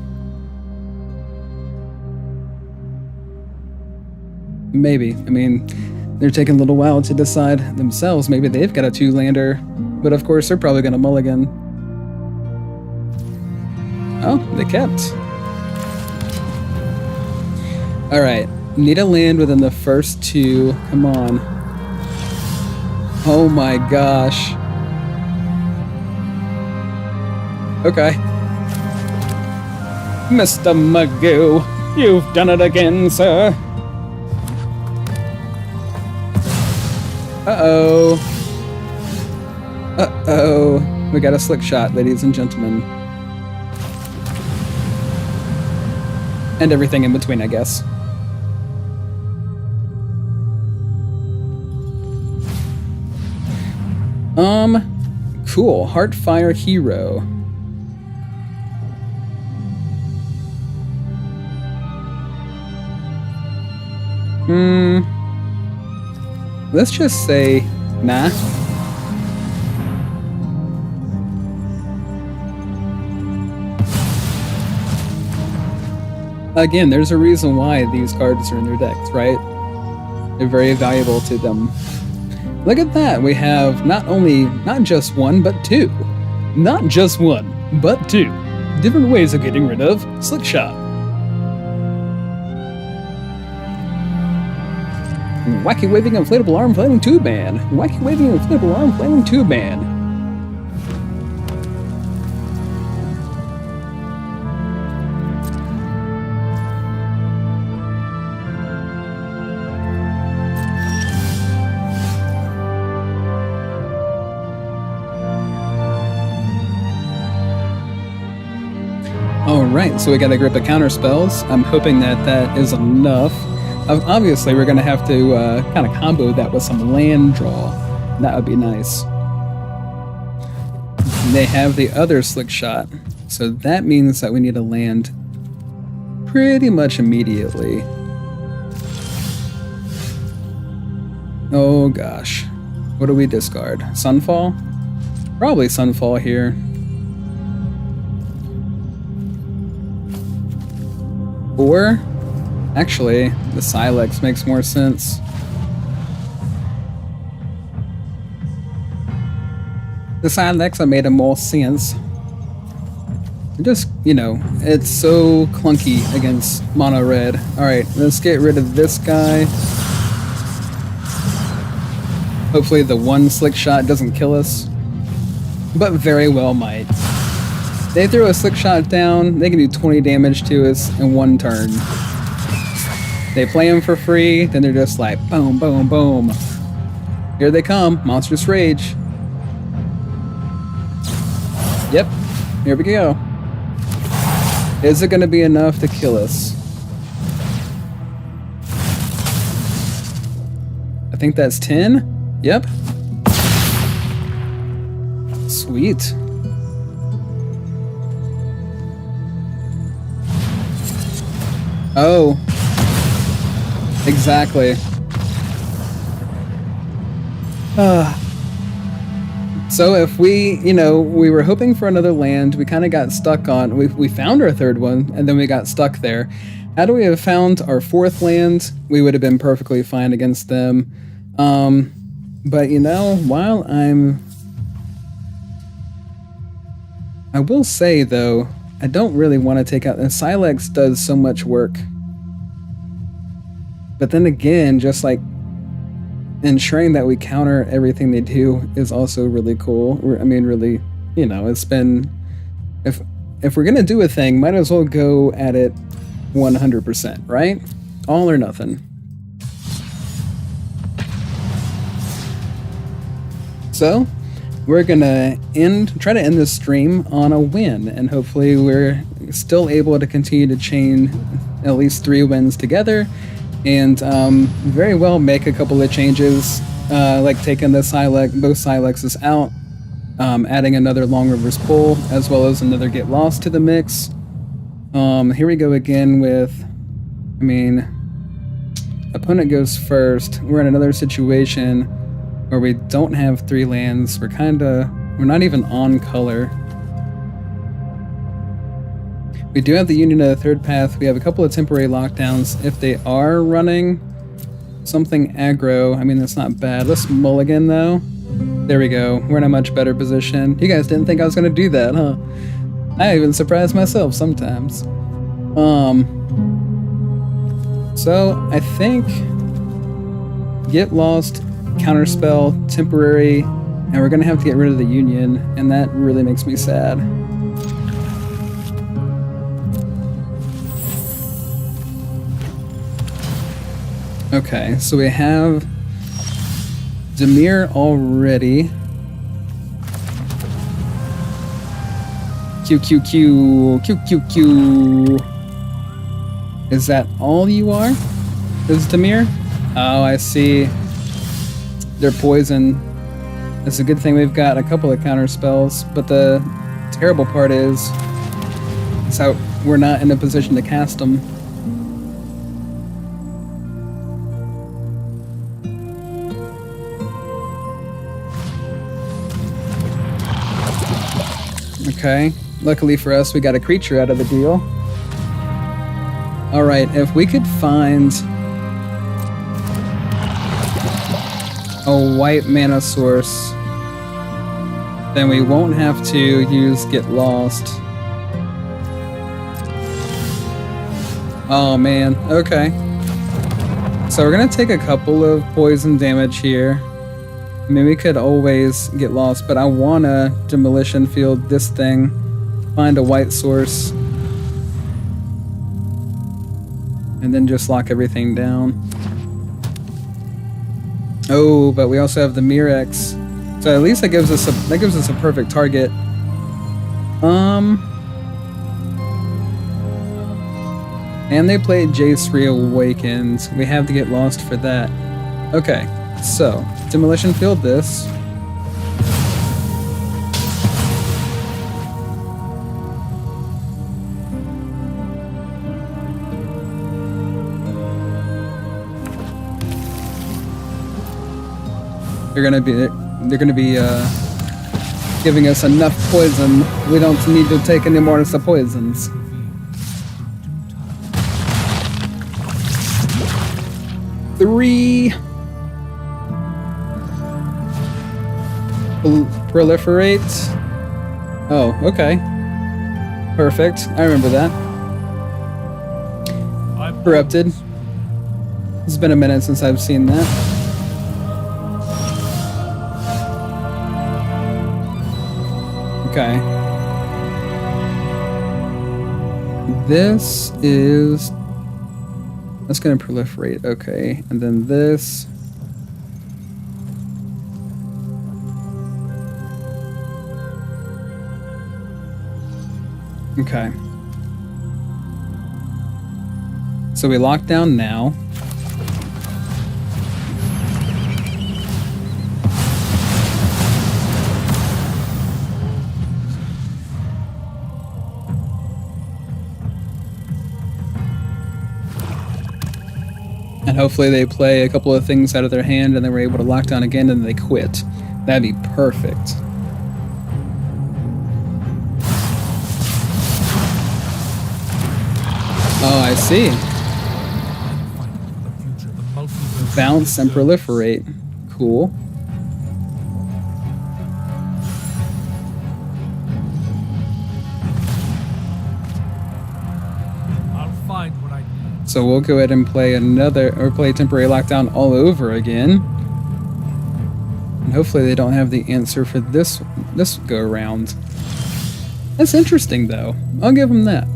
Maybe. I mean, they're taking a little while to decide themselves. Maybe they've got a 2-lander, but of course they're probably gonna mulligan. Oh, they kept. Alright, need a land within the first 2. Come on. Oh my gosh. Okay. Mr. Magoo, you've done it again, sir. Uh-oh. Uh-oh. We got a slick shot, ladies and gentlemen. And everything in between, I guess. Cool. Heartfire Hero. Let's just say, nah. Again, there's a reason why these cards are in their decks, right? They're very valuable to them. Look at that, we have not just one, but 2. Not just one, but 2. Different ways of getting rid of Slick Shot. Wacky waving inflatable arm flaming tube man. Wacky waving inflatable arm flaming tube man. Alright, so we got a grip of counter spells. I'm hoping that is enough. Obviously, we're going to have to kind of combo that with some land draw. That would be nice. They have the other Slick Shot, so that means that we need to land pretty much immediately. Oh gosh. What do we discard? Sunfall? Probably Sunfall here. Or, actually, the Silex makes more sense. The Silex made more sense. Just, you know, it's so clunky against mono red. Alright, let's get rid of this guy. Hopefully the one Slick Shot doesn't kill us. But very well might. They throw a Slick Shot down, they can do 20 damage to us in one turn. They play them for free, then they're just like, boom, boom, boom. Here they come, Monstrous Rage. Yep, here we go. Is it gonna be enough to kill us? I think that's 10? Yep. Sweet. Oh. Exactly. So if we, you know, we were hoping for another land, we kind of got stuck on, we found our third one, and then we got stuck there. Had we have found our fourth land, we would have been perfectly fine against them. But you know, I will say though, I don't really want to take out, and Silex does so much work. But then again, just like ensuring that we counter everything they do is also really cool. I mean, really, you know, it's been, if we're gonna do a thing, might as well go at it 100%, right? All or nothing. So we're gonna try to end this stream on a win, and hopefully we're still able to continue to chain at least 3 wins together, and very well make a couple of changes, like taking the both Silexes out, adding another long reverse pull, as well as another get lost to the mix. Here we go again with, I mean, opponent goes first. We're in another situation where we don't have 3 lands. We're not even on color. We do have the Union of the Third Path. We have a couple of temporary lockdowns. If they are running something aggro, I mean, that's not bad. Let's mulligan though. There we go. We're in a much better position. You guys didn't think I was gonna do that, huh? I even surprise myself sometimes. So I think get lost, counterspell, temporary, and we're gonna have to get rid of the Union, and that really makes me sad. Okay, so we have Dimir already. Q. Is that all you are? Is Dimir? Oh, I see. They're poison. It's a good thing we've got a couple of counter spells, but the terrible part is how we're not in a position to cast them. Okay, luckily for us, we got a creature out of the deal. Alright, if we could find a white mana source, then we won't have to use Get Lost. Oh man, okay. So we're gonna take a couple of poison damage here. I mean, we could always get lost, but I wanna demolition field this thing, find a white source, and then just lock everything down. Oh, but we also have the Mirex, so at least that gives us a perfect target. And they played Jace Reawakens. We have to get lost for that. Okay, so demolition field this. They're gonna be giving us enough poison. We don't need to take any more of the poisons. Three. Proliferate. Oh, okay. Perfect. I remember that. Corrupted. It's been a minute since I've seen that. Okay. This is... That's gonna proliferate, okay. And then this... Okay. So we lock down now. And hopefully they play a couple of things out of their hand and then we're able to lock down again and they quit. That'd be perfect. Oh, I see. Bounce and proliferate. Cool. So we'll go ahead and play play temporary lockdown all over again. And hopefully they don't have the answer for this go around. That's interesting though. I'll give them that.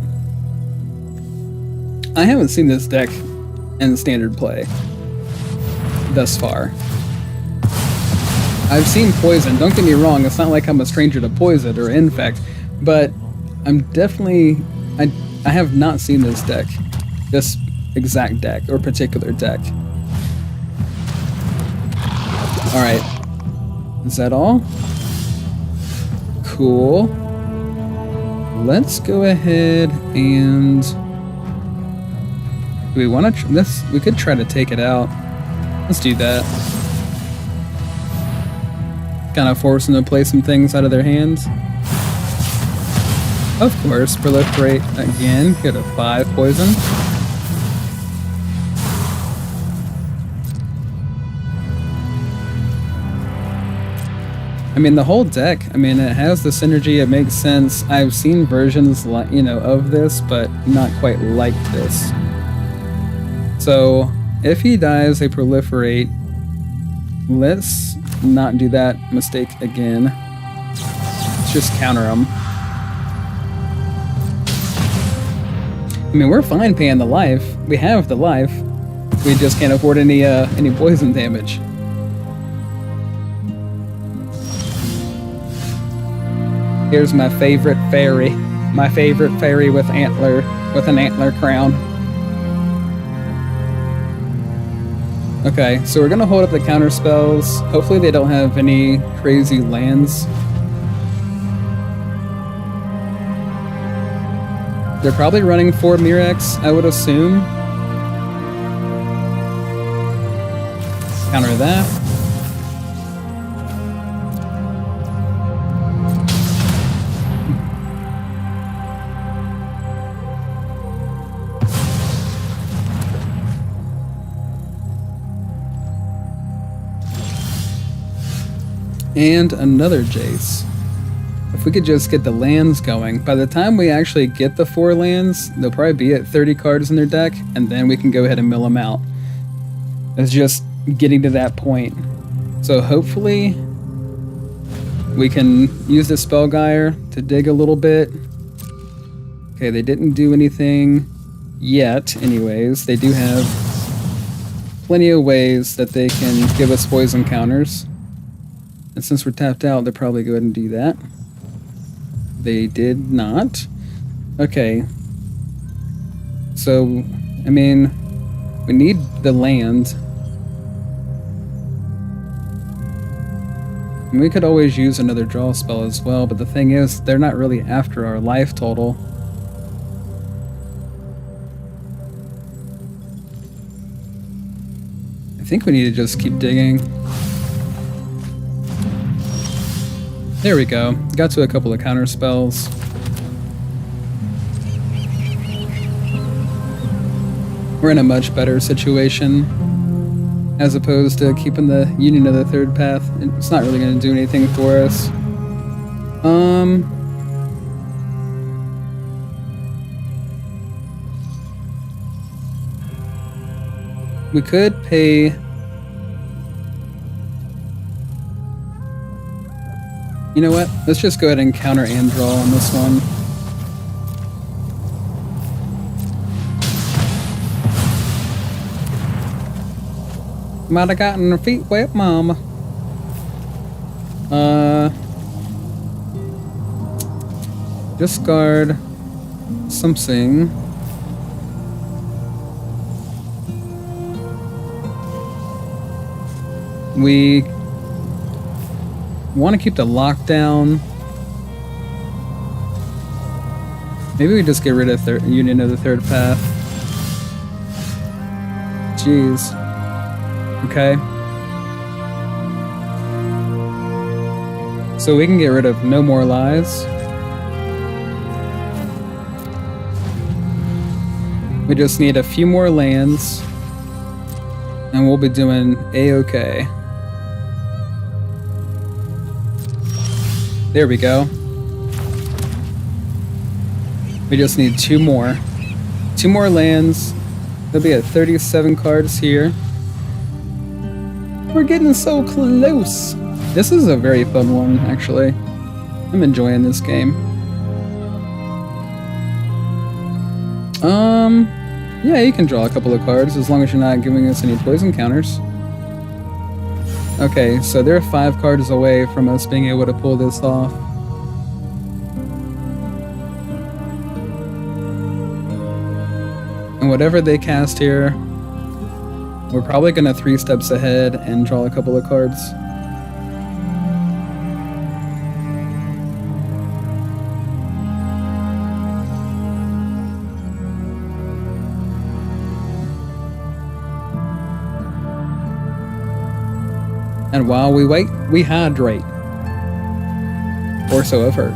I haven't seen this deck in standard play thus far. I've seen poison. Don't get me wrong, it's not like I'm a stranger to poison or infect, but I'm definitely I have not seen this deck. This exact deck or particular deck. Alright. Is that all? Cool. Let's go ahead and do we want to this? We could try to take it out. Let's do that. Kind of force them to play some things out of their hands. Of course, proliferate again. Go to 5 poison. I mean, the whole deck, I mean, it has the synergy, it makes sense. I've seen versions, like, you know, of this, but not quite like this. So, if he dies, they proliferate. Let's not do that mistake again. Let's just counter him. I mean, we're fine paying the life. We have the life. We just can't afford any poison damage. Here's my favorite fairy. My favorite fairy with an antler crown. Okay, so we're gonna hold up the counter spells. Hopefully they don't have any crazy lands. They're probably running 4 Mirex, I would assume. Counter that. And another Jace. If we could just get the lands going. By the time we actually get the 4 lands, they'll probably be at 30 cards in their deck, and then we can go ahead and mill them out. It's just getting to that point. So hopefully we can use the Spellgyre to dig a little bit. Okay, they didn't do anything yet anyways. They do have plenty of ways that they can give us poison counters. And since we're tapped out, they'll probably go ahead and do that. They did not. Okay. So, I mean, we need the land. And we could always use another draw spell as well, but the thing is, they're not really after our life total. I think we need to just keep digging. There we go. Got to a couple of counter spells. We're in a much better situation as opposed to keeping the Union of the Third Path. It's not really going to do anything for us. We could pay... You know what? Let's just go ahead and counter and draw on this one. Might have gotten her feet wet, mama. Discard something. We want to keep the lockdown. Maybe we just get rid of Union of the Third Path. Jeez. Okay. So we can get rid of No More Lies. We just need a few more lands, and we'll be doing A-okay. There we go. We just need 2 more. 2 more lands, They'll be at 37 cards here. We're getting so close. This is a very fun one, actually. I'm enjoying this game. Yeah, you can draw a couple of cards as long as you're not giving us any poison counters. Okay, so they're 5 cards away from us being able to pull this off. And whatever they cast here, we're probably gonna 3 steps ahead and draw a couple of cards. And while we wait, we hydrate. Or so I've heard.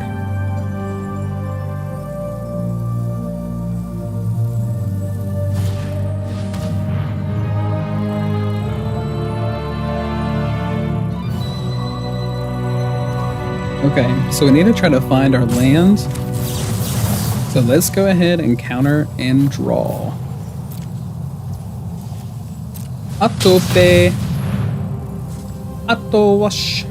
Okay, so we need to try to find our land. So let's go ahead and counter and draw. Atope. Ato wash.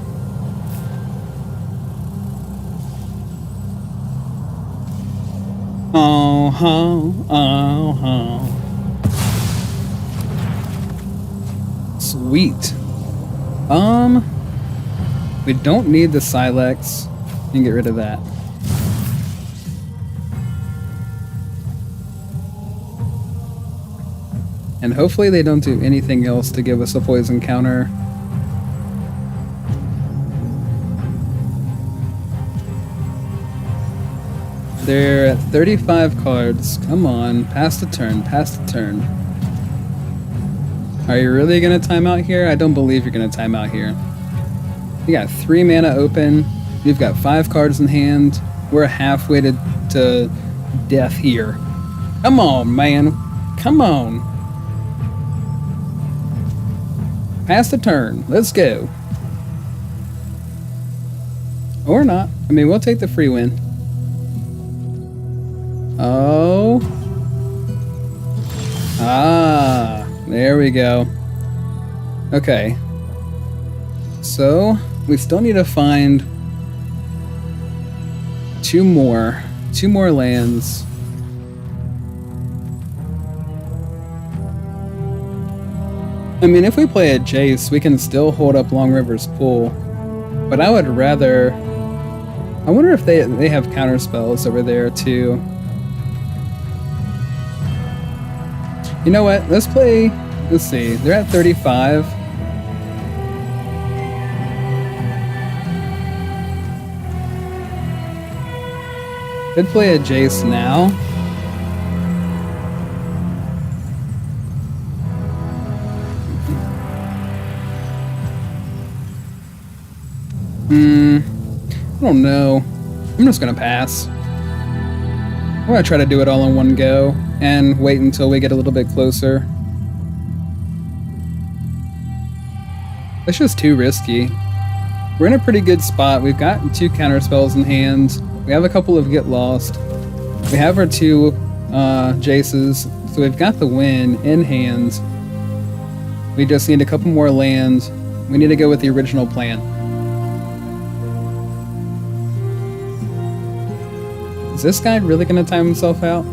Sweet. We don't need the Silex. You can get rid of that. And hopefully they don't do anything else to give us a poison counter. They're at 35 cards. Come on, pass the turn, pass the turn. Are you really gonna time out here? I don't believe you're gonna time out here. You got 3 mana open. You've got 5 cards in hand. We're halfway to death here. Come on, man. Come on. Pass the turn. Let's go. Or not. I mean, we'll take the free win. Oh. Ah, there we go. Okay. So, we still need to find 2 more lands. I mean, if we play a Jace, we can still hold up Long River's Pool. But I would rather... I wonder if they have counter spells over there, too. You know what? Let's play... Let's see. They're at 35. Could play a Jace now. I don't know. I'm just gonna pass. I'm gonna try to do it all in one go and wait until we get a little bit closer. That's just too risky. We're in a pretty good spot. We've got 2 counter spells in hand. We have a couple of Get Lost. We have our 2 Jaces, so we've got the win in hand. We just need a couple more lands. We need to go with the original plan. Is this guy really going to time himself out?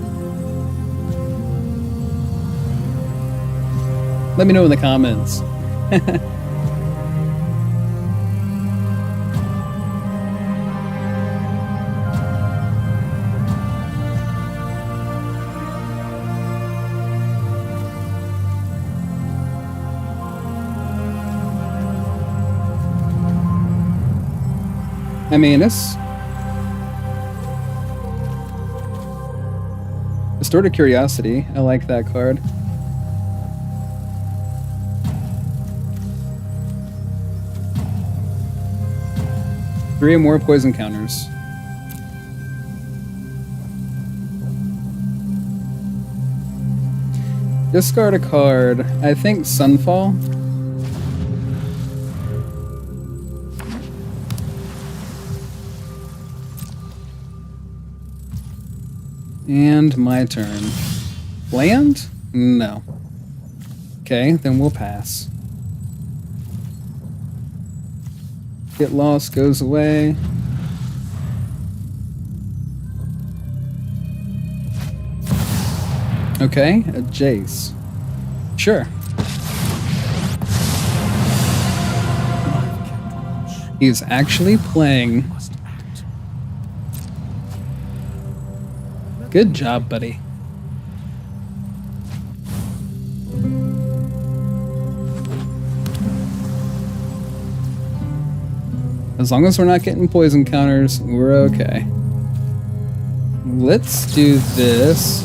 Let me know in the comments. I mean, it's Restored Curiosity. I like that card. Three more poison counters. Discard a card. I think Sunfall. And my turn. Land? No. Okay, then we'll pass. Get lost goes away. Okay, a Jace. Sure. He's actually playing. Good job, buddy. As long as we're not getting poison counters, we're okay. Let's do this.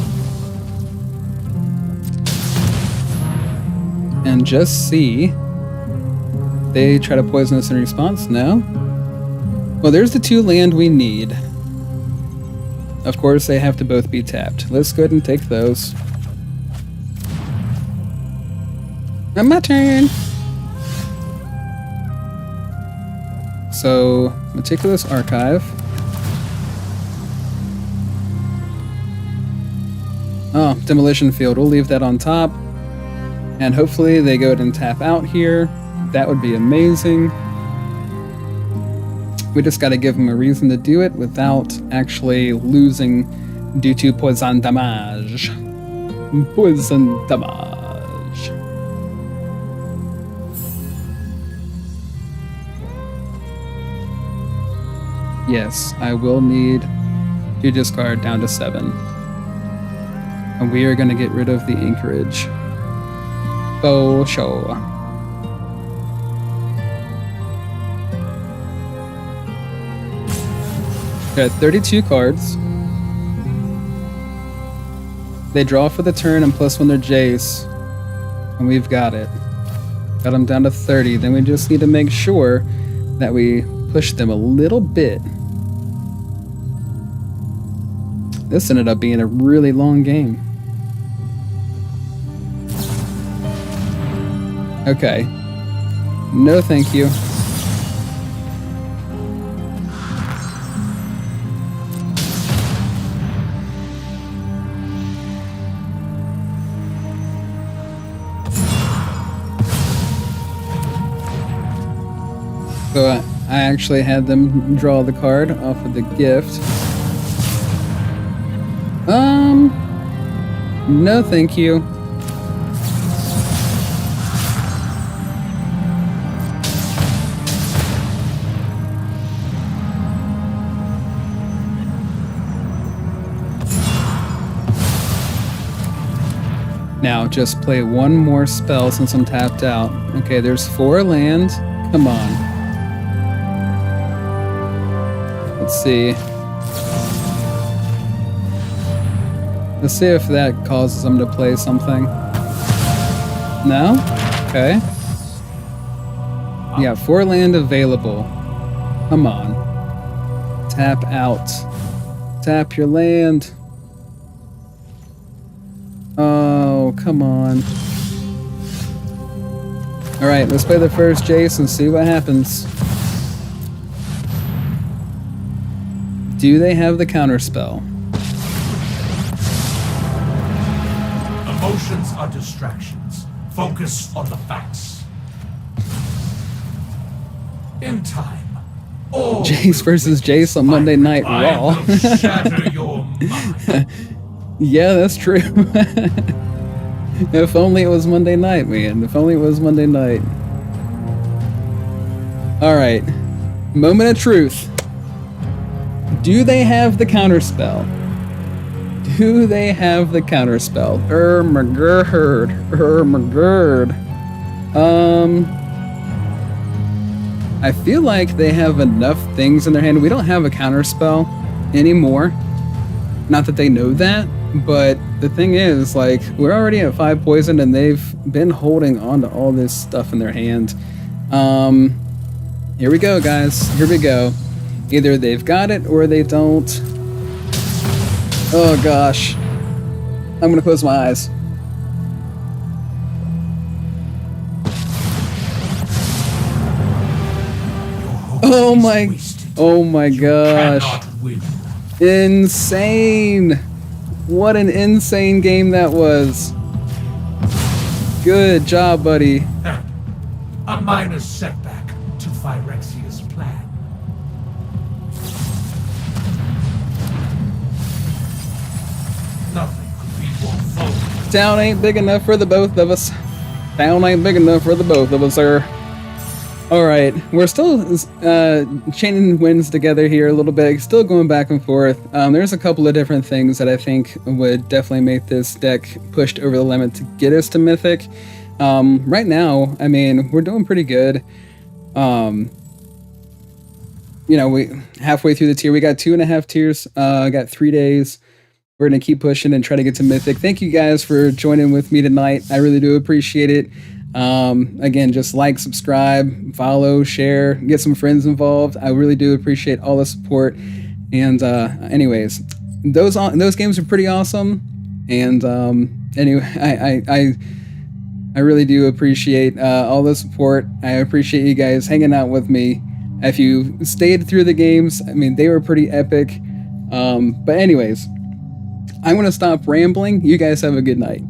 And just see. They try to poison us in response? No? Well, there's the 2 land we need. Of course, they have to both be tapped. Let's go ahead and take those. And my turn! So, Meticulous Archive. Oh, Demolition Field. We'll leave that on top. And hopefully they go ahead and tap out here. That would be amazing. We just gotta give them a reason to do it without actually losing due to poison damage. Poison damage. Yes, I will need to discard down to 7. And we are gonna get rid of the anchorage. Oh, sure. Got 32 cards. They draw for the turn and +1 their Jace. And we've got it. Got them down to 30. Then we just need to make sure that we push them a little bit. This ended up being a really long game. Okay. No thank you. So I actually had them draw the card off of the gift. No thank you. Now just play one more spell since I'm tapped out. Okay, there's 4 land. Come on. Let's see. Let's see if that causes them to play something. No? Okay. Yeah, 4 land available. Come on. Tap out. Tap your land. Oh, come on. Alright, let's play the first Jace and see what happens. Do they have the counterspell? Emotions are distractions. Focus on the facts. In time, all Jace versus Jace on Monday Night Raw. will shatter your mind. Yeah, that's true. If only it was Monday night, man. If only it was Monday night. Alright. Moment of truth. Do they have the counterspell? Do they have the counterspell? I feel like they have enough things in their hand. We don't have a counterspell anymore. Not that they know that, but the thing is, like, we're already at 5 poison and they've been holding on to all this stuff in their hand. Here we go, guys. Here we go. Either they've got it or they don't. Oh gosh. I'm gonna close my eyes. Oh my gosh. Insane. What an insane game that was. Good job, buddy. A minor setback to Phyrexia's plan. Nothing could be more vulnerable. Town ain't big enough for the both of us. Town ain't big enough for the both of us, sir. Alright, we're still chaining wins together here a little bit, still going back and forth. There's a couple of different things that I think would definitely make this deck pushed over the limit to get us to Mythic. Right now, I mean, we're doing pretty good. You know, we halfway through the tier, we got 2.5 tiers, got 3 days. We're going to keep pushing and try to get to Mythic. Thank you guys for joining with me tonight. I really do appreciate it. Again, just like, subscribe, follow, share, get some friends involved. I really do appreciate all the support. And anyways, those games are pretty awesome. And anyway, I really do appreciate all the support. I appreciate you guys hanging out with me. If you stayed through the games, I mean, they were pretty epic. But anyways, I'm going to stop rambling. You guys have a good night.